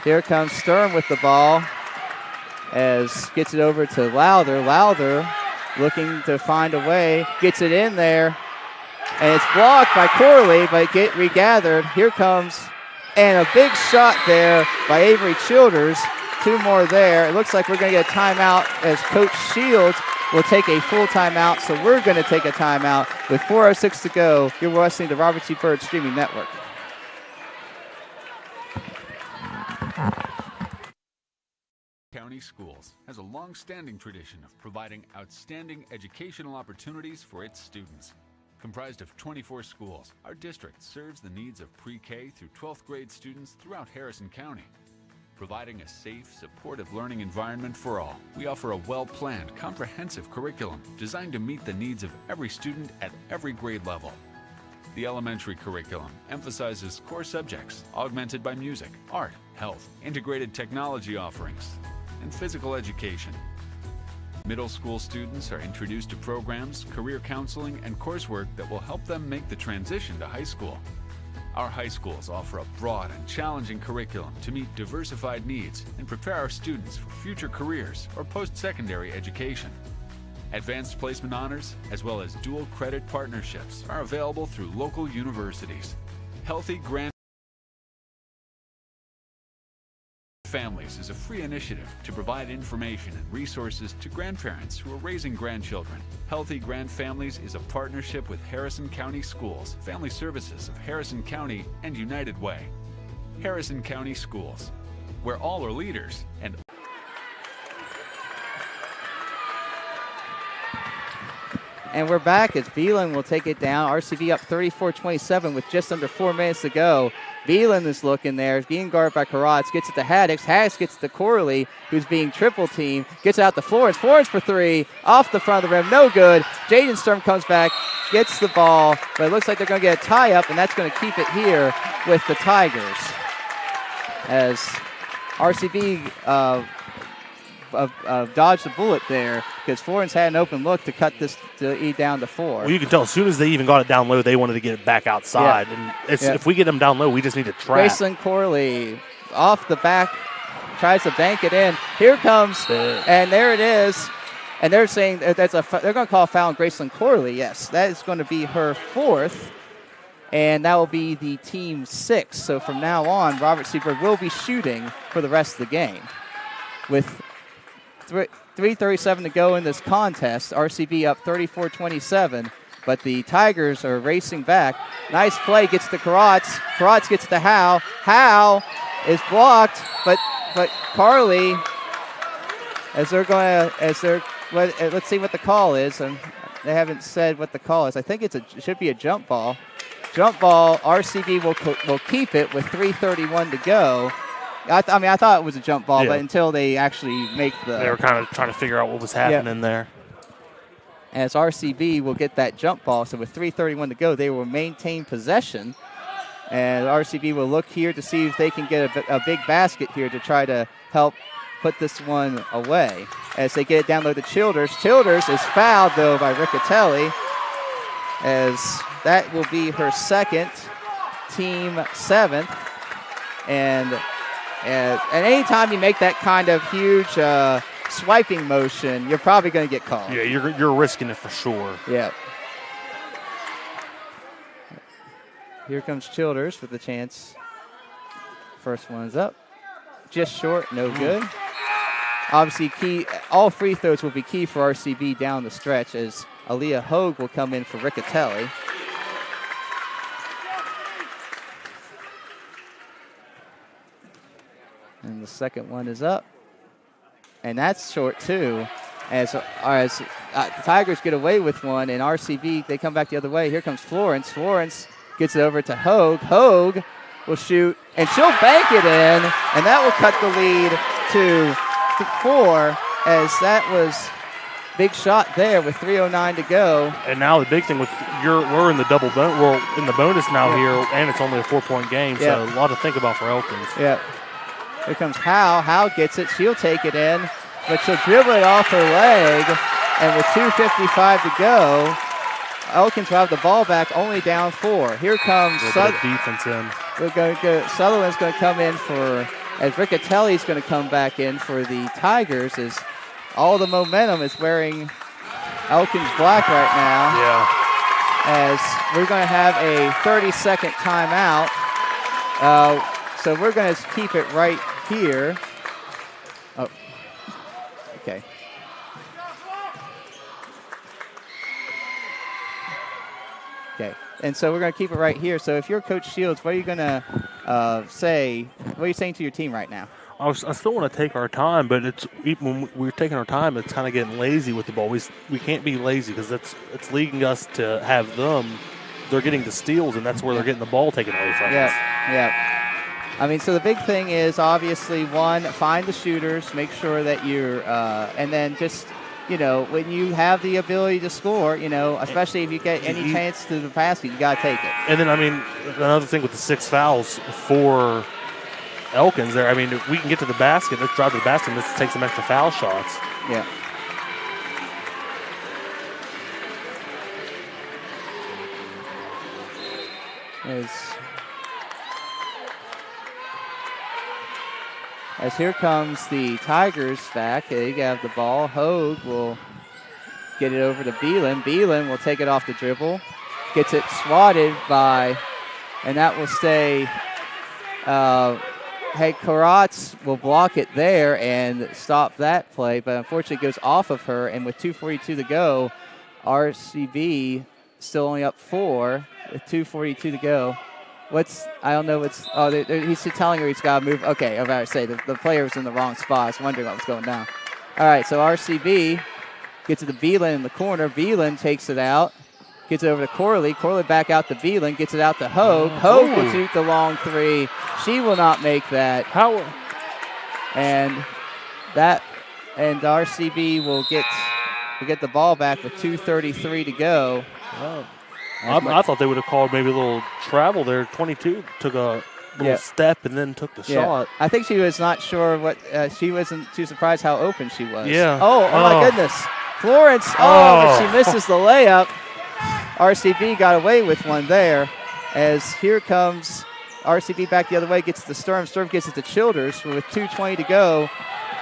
Here comes Sturm with the ball as gets it over to Lowther. Lowther looking to find a way, gets it in there, and it's blocked by Corley, but get regathered. Here comes, and a big shot there by Avery Childers. 2 more there. It looks like we're going to get a timeout as Coach Shields will take a full timeout, so we're going to take a timeout with 4:06 to go. You're listening to Robert C. Byrd Streaming Network. County Schools has a long-standing tradition of providing outstanding educational opportunities for its students. Comprised of 24 schools, our district serves the needs of pre-K through 12th grade students throughout Harrison County. Providing a safe, supportive learning environment for all, we offer a well-planned, comprehensive curriculum designed to meet the needs of every student at every grade level. The elementary curriculum emphasizes core subjects augmented by music, art, health, integrated technology offerings, and physical education. Middle school students are introduced to programs, career counseling, and coursework that will help them make the transition to high school. Our high schools offer a broad and challenging curriculum to meet diversified needs and prepare our students for future careers or post-secondary education. Advanced placement honors, as well as dual credit partnerships, are available through local universities. Healthy Families is a free initiative to provide information and resources to grandparents who are raising grandchildren. Healthy Grand Families is a partnership with Harrison County Schools, Family Services of Harrison County, and United Way. Harrison County Schools, where all are leaders and And we're back as Beelan will take it down. RCB up 34-27 with just under 4 minutes to go. Beelan is looking there, being guarded by Karatz, gets it to Haddix. Haddix gets it to Corley, who's being triple teamed, gets it out to Florence. Florence for three, off the front of the rim, no good. Jaden Sturm comes back, gets the ball, but it looks like they're going to get a tie-up, and that's going to keep it here with the Tigers. As RCB dodged the bullet there because Florence had an open look to cut this down to 4. Well, you can tell as soon as they even got it down low, they wanted to get it back outside. Yeah. And if we get them down low, we just need to trap. Graceland Corley off the back, tries to bank it in. Here comes, and there it is. And they're saying they're going to call a foul on Graceland Corley. Yes, that is going to be her 4th. And that will be the team 6. So from now on, Robert Seabird will be shooting for the rest of the game. With 3:37 to go in this contest, RCB up 34-27, but the Tigers are racing back. Nice play, gets to Karatz. Karatz gets to Howe. Howe is blocked, but Carly, let's see what the call is. They haven't said what the call is. I think it should be a jump ball. Jump ball, RCB will keep it with 3:31 to go. I thought it was a jump ball, but until they actually make the... They were kind of trying to figure out what was happening there. As RCB will get that jump ball, so with 3:31 to go, they will maintain possession. And RCB will look here to see if they can get a big basket here to try to help put this one away. As they get it down low to Childers. Childers is fouled, though, by Riccatelli, as that will be her 2nd, team 7th. And anytime you make that kind of huge swiping motion, you're probably going to get called. Yeah, you're risking it for sure. Yeah. Here comes Childers with the chance. First one's up. Just short, no good. Obviously, all free throws will be key for RCB down the stretch as Aaliyah Hogue will come in for Riccatelli. And the second one is up. And that's short, too. As the Tigers get away with one, and RCB, they come back the other way. Here comes Florence. Florence gets it over to Hogue. Hogue will shoot, and she'll bank it in, and that will cut the lead to 4, as that was big shot there with 3:09 to go. And now the big thing we're in the we're in the bonus now here, and it's only a 4-point game, so a lot to think about for Elkins. Yeah. Here comes Howe. Howe gets it. She'll take it in, but she'll dribble it off her leg. And with 2:55 to go, Elkins will have the ball back, only down 4. Here comes defense in. Sutherland's going to come in as Riccatelli's going to come back in for the Tigers, as all the momentum is wearing Elkins black right now. Yeah. As we're going to have a 30-second timeout. So we're going to keep it right here. Oh, okay. Okay, and so we're going to keep it right here. So if you're Coach Shields, what are you going to say? What are you saying to your team right now? I still want to take our time, but when we're taking our time, it's kind of getting lazy with the ball. We can't be lazy because it's leading us to have them. They're getting the steals, and that's where they're getting the ball taken away from us. Yeah. I mean, so the big thing is obviously, one, find the shooters, make sure that you're, and then just, when you have the ability to score, especially if you get any chance to the basket, you got to take it. And then, another thing with the 6 fouls for Elkins there, if we can get to the basket, let's drive to the basket, and let's take some extra foul shots. Yeah. As here comes the Tigers back. They have the ball. Hogue will get it over to Beelan. Beelan will take it off the dribble. Gets it swatted by, and that will stay. Karatz will block it there and stop that play, but unfortunately it goes off of her, and with 2:42 to go, RCB still only up 4 with 2:42 to go. I don't know what's, he's telling her he's got to move. Okay, I'm about to say the player was in the wrong spot. I was wondering what was going down. All right, so RCB Gets it to Beelan in the corner. Beelan takes it out. Gets it over to Corley. Corley back out to Beelan. Gets it out to Hogue. Hogue will shoot the long three. She will not make that. And RCB will get the ball back with 2:33 to go. Oh. I thought they would have called maybe a little travel there. 22 took a little step and then took the shot. I think she was not sure what she wasn't too surprised how open she was. Yeah. Oh my goodness. Florence. But she misses the layup. RCB got away with one there. As here comes RCB back the other way, gets to Sturm. Sturm gets it to Childers with 2:20 to go.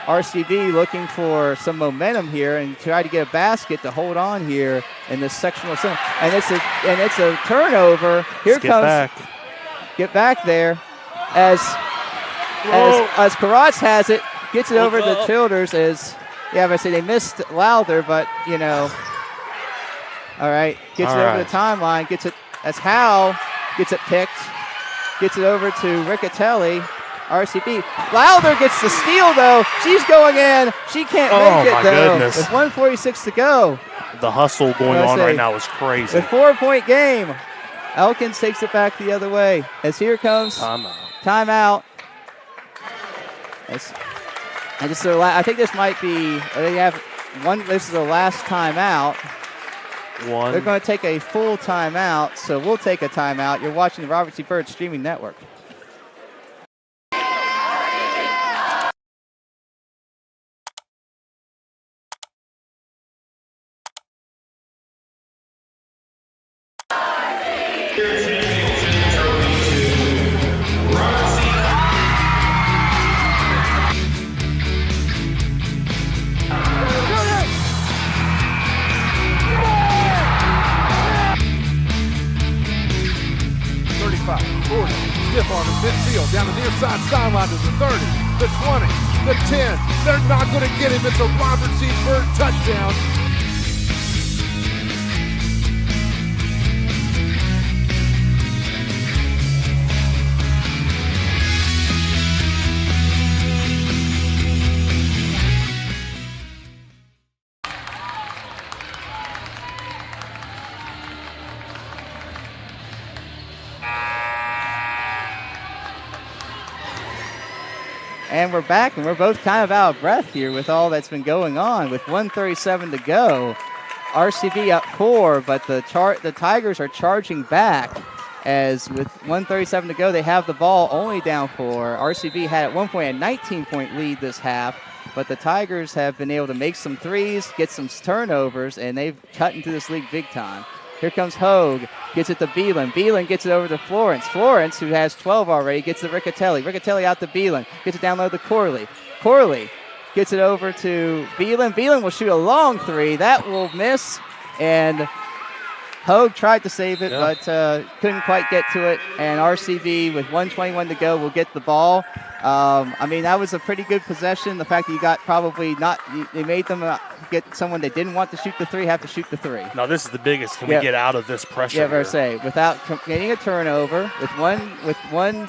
RCB looking for some momentum here and try to get a basket to hold on here in this sectional center. And it's a turnover. Here comes get back there as Karatz has it, gets it over to Childers I say they missed Lowther, but all right, gets it over the timeline, gets it as Howe gets it picked, gets it over to Riccatelli. RCB. Lowther gets the steal, though. She's going in. She can't make it, though. Goodness. With 1:46 to go. The hustle going on right now is crazy. A 4-point game. Elkins takes it back the other way. As here comes timeout. I think this might be, they have one, this is the last timeout. They're going to take a full timeout, so we'll take a timeout. You're watching the Robert C. Byrd Streaming Network. Stiff on the midfield, down the near side sideline to the 30, the 20, the 10. They're not going to get him. It's a Robert C. Byrd touchdown. And we're back, and we're both kind of out of breath here with all that's been going on. With 1:37 to go, RCB up 4, but the Tigers are charging back. As with 1:37 to go, they have the ball only down 4. RCB had at one point a 19-point lead this half, but the Tigers have been able to make some threes, get some turnovers, and they've cut into this league big time. Here comes Hogue, gets it to Beelan. Beelan gets it over to Florence. Florence, who has 12 already, gets to Riccatelli. Riccatelli out to Beelan, gets it down low to Corley. Corley gets it over to Beelan. Beelan will shoot a long three. That will miss, and Hogue tried to save it, but couldn't quite get to it. And RCB, with 1:21 to go, will get the ball. That was a pretty good possession. The fact that you got they made them get someone they didn't want to shoot the three have to shoot the three. No, this is the biggest. Can we get out of this pressure? Yeah, I say without getting a turnover with one.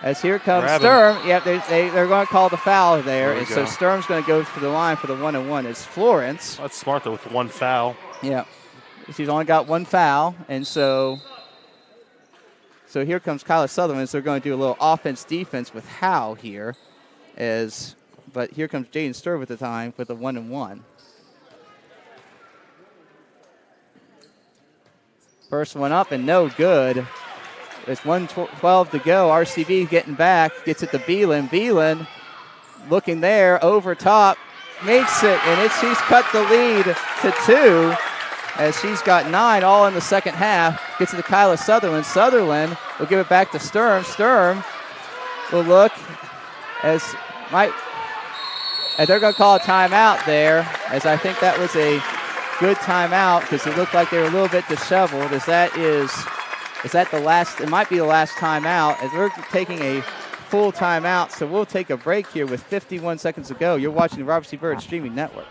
As here comes Sturm. Yeah, they're going to call the foul there, and so Sturm's going to go to the line for the 1-and-1. It's Florence. That's smart though, with one foul. Yeah, she's only got one foul, and so here comes Kyla Sutherland. So they're going to do a little offense-defense with Howe here, but here comes Jaden Sturm at the time with a 1-and-1. First one up and no good. It's 1:12 to go. RCB getting back, gets it to Beelan. Beelan looking there, over top, makes it, and she's cut the lead to 2 as she's got 9 all in the second half. Gets it to Kyla Sutherland. Sutherland will give it back to Sturm. Sturm will look and they're going to call a timeout there, as I think that was a good timeout because it looked like they were a little bit disheveled. Is that the last? It might be the last timeout as we're taking a full timeout. So we'll take a break here with 51 seconds to go. You're watching the Robert C. Byrd Streaming Network.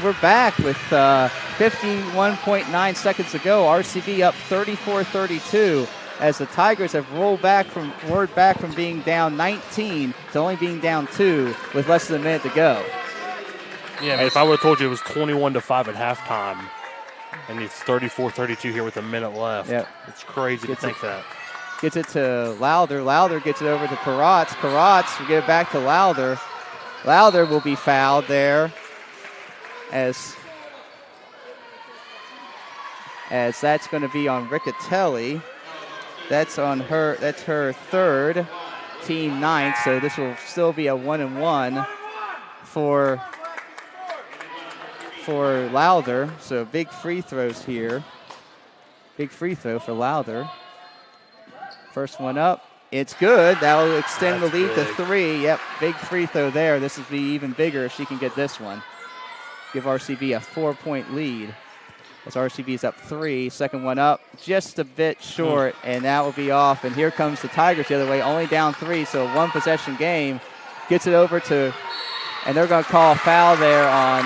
we're back with 51.9 seconds to go. RCB up 34-32 as the Tigers have roared back from being down 19 to only being down 2 with less than a minute to go. Yeah, I mean, if I would have told you it was 21-5 at halftime, and it's 34-32 here with a minute left, it's crazy to think that. Gets it to Lowther. Lowther gets it over to Peratz. Peratz will get it back to Lowther. Lowther will be fouled there as that's going to be on Riccatelli. That's her third, team ninth, so this will still be a 1-and-1 for Lowther. So big free throws here. Big free throw for Lowther. First one up. It's good. That will extend the lead to 3. Yep, big free throw there. This will be even bigger if she can get this one. Give RCB a 4-point lead. As RCB's up 3. Second one up, just a bit short, and that will be off. And here comes the Tigers the other way, only down 3, so one possession game. Gets it over to, and they're going to call a foul there on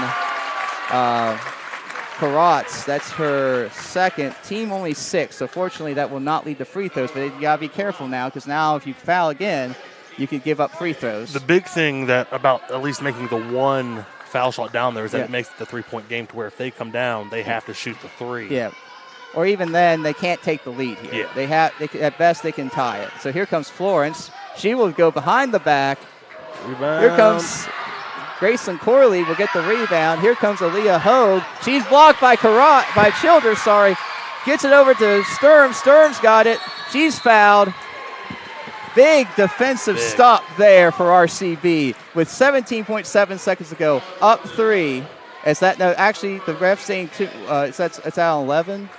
Peratz. That's her second. Team only 6, so fortunately that will not lead to free throws, but you got to be careful now because now if you foul again, you could give up free throws. The big thing that about at least making the one foul shot down there is that it makes it the 3-point game to where if they come down, they have to shoot the 3. Yeah. Or even then, they can't take the lead here. Yeah. At best, they can tie it. So here comes Florence. She will go behind the back. Rebound. Here comes Grayson Corley will get the rebound. Here comes Aaliyah Hogue. She's blocked by Childers, Gets it over to Sturm. Sturm's got it. She's fouled. Big defensive stop there for RCB with 17.7 seconds to go. Up 3. Actually, the ref's saying it's out on 11.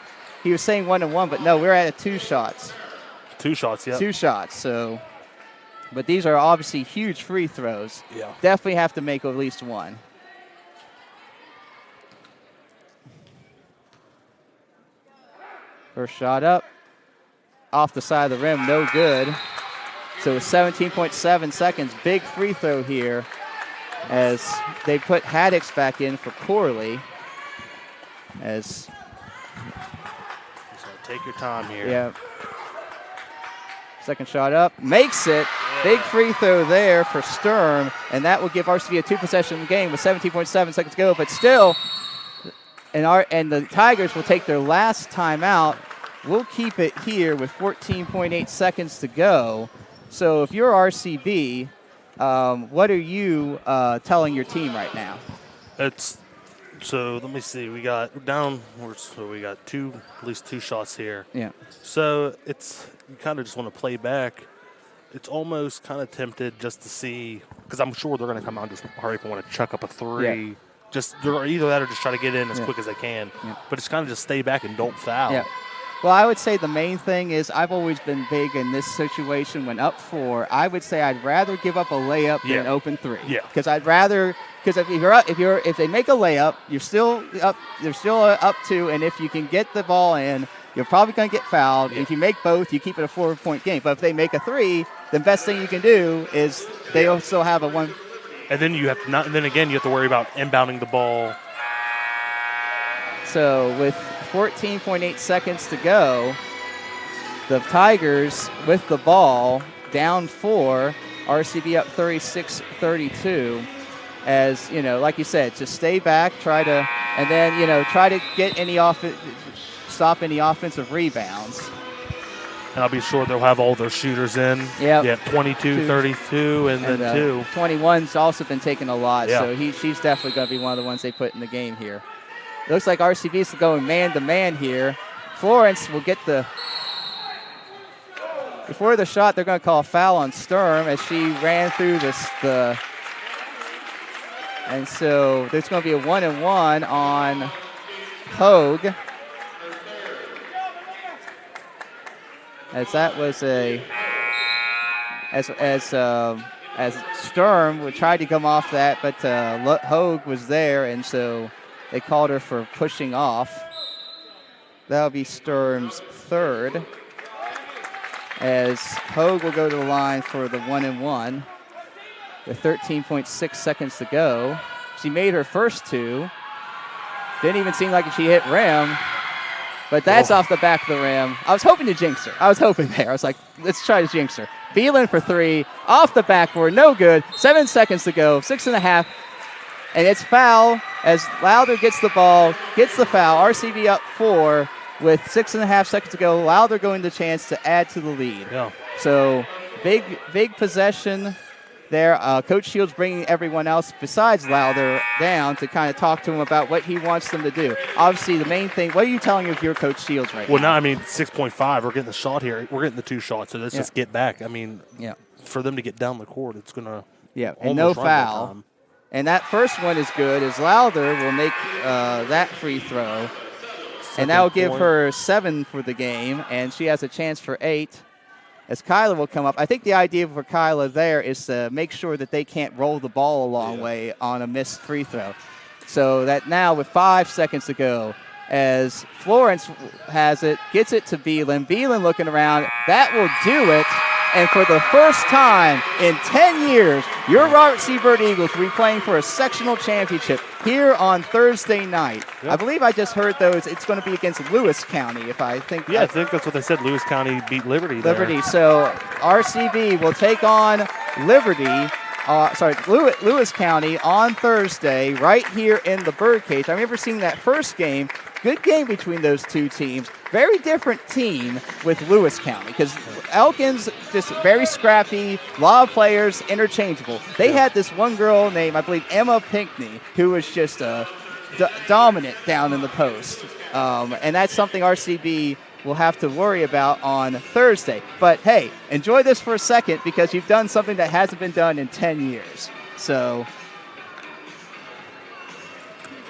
He was saying 1-and-1, but no, we're at 2 shots. 2 shots, yeah. 2 shots, so. But these are obviously huge free throws. Yeah. Definitely have to make at least one. First shot up. Off the side of the rim, no good. So 17.7 seconds, big free throw here as they put Haddix back in for Corley. So take your time here. Yeah. Second shot up, makes it. Big free throw there for Sturm, and that will give RCB a 2-possession game with 17.7 seconds to go. But still, and the Tigers will take their last timeout. We'll keep it here with 14.8 seconds to go. So if you're RCB, what are you telling your team right now? So let me see. We got at least two shots here. Yeah. So you kind of just want to play back. It's almost kind of tempted just to see, because I'm sure they're going to come out and just hurry up and want to chuck up a 3. Yeah. Either that or just try to get in as quick as they can. Yeah. But it's kind of just stay back and don't foul. Yeah. Well, I would say the main thing is I've always been big in this situation when up 4. I would say I'd rather give up a layup than an open 3. Yeah. Because if they make a layup, you're still up 2, and if you can get the ball in, you're probably going to get fouled. Yeah. If you make both, you keep it a 4-point game. But if they make a 3, the best thing you can do is they also have a 1. And then you have to worry about inbounding the ball. So with 14.8 seconds to go, the Tigers with the ball down 4, RCB up 36-32. As like you said, just stay back, try to get stop any offensive rebounds. And I'll be sure they'll have all their shooters in. Yep. Yeah, 22, 32, and then 2. 21's also been taking a lot, yeah. So she's definitely going to be one of the ones they put in the game here. It looks like RCB's going man-to-man here. Florence will get before the shot, they're going to call a foul on Sturm as she ran through and so there's going to be a 1-and-1 on Hogue. As that was as Sturm would try to come off that, but Hogue was there, and so they called her for pushing off. That'll be Sturm's third. As Hogue will go to the line for the 1-and-1 with 13.6 seconds to go. She made her first 2, Didn't even seem like she hit rim. But that's off the back of the rim. I was hoping to jinx her. I was hoping there. I was like, let's try to jinx her. Beelan for 3, off the backboard, no good. 7 seconds to go, 6.5. And it's foul as Lowther gets the ball, gets the foul. RCB up 4 with 6.5 seconds to go. Lowther going the chance to add to the lead. Yeah. So big possession there. Coach Shields bringing everyone else besides Lowther down to kind of talk to him about what he wants them to do. Obviously, the main thing, what are you telling of your Coach Shields right now? Well, now, I mean, 6.5, we're getting the shot here. We're getting the 2 shots, so let's just get back. I mean, for them to get down the court, it's going to and no foul. And that first one is good as Lowther will make that free throw. And that will give her 7 for the game, and she has a chance for 8. As Kyla will come up, I think the idea for Kyla there is to make sure that they can't roll the ball a long way on a missed free throw. So that now with 5 seconds to go, as Florence has it, gets it to Beelan. Beelan looking around. That will do it. And for the first time in 10 years, your Robert C. Byrd Eagles will be playing for a sectional championship here on Thursday night. Yep. I believe I just heard those. It's going to be against Lewis County, if I think. Yeah, I think that's what they said. Lewis County beat Liberty there. Liberty. So RCB will take on Liberty. Lewis County on Thursday right here in the Birdcage. I remember seeing that first game. Good game between those two teams. Very different team with Lewis County because Elkins just very scrappy, a lot of players, interchangeable. They had this one girl named, I believe, Emma Pinckney, who was just dominant down in the post. And that's something RCB will have to worry about on Thursday. But, hey, enjoy this for a second because you've done something that hasn't been done in 10 years. So...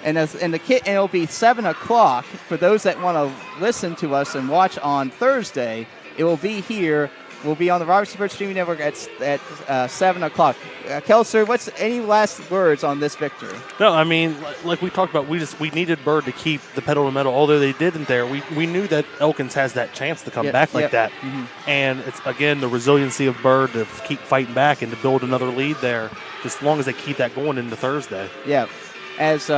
And it'll be 7 o'clock for those that want to listen to us and watch on Thursday. It will be here. We'll be on the Robert C. Byrd Streaming Network at 7 o'clock. Kelser, what's any last words on this victory? No, I mean, like we talked about, we needed Byrd to keep the pedal to the metal. Although they didn't there, we knew that Elkins has that chance to come back like that. Mm-hmm. And it's, again, the resiliency of Byrd to keep fighting back and to build another lead there, as long as they keep that going into Thursday. Yeah. As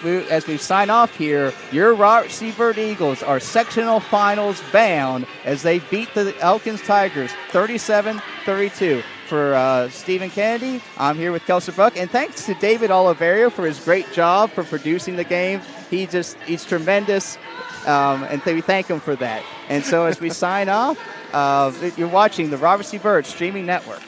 we sign off here, your Robert C. Byrd Eagles are sectional finals bound as they beat the Elkins Tigers 37-32. For Stephen Kennedy, I'm here with Kelser Buck, and thanks to David Oliverio for his great job for producing the game. He's tremendous, and we thank him for that. And so as we sign off, you're watching the Robert C. Byrd Streaming Network.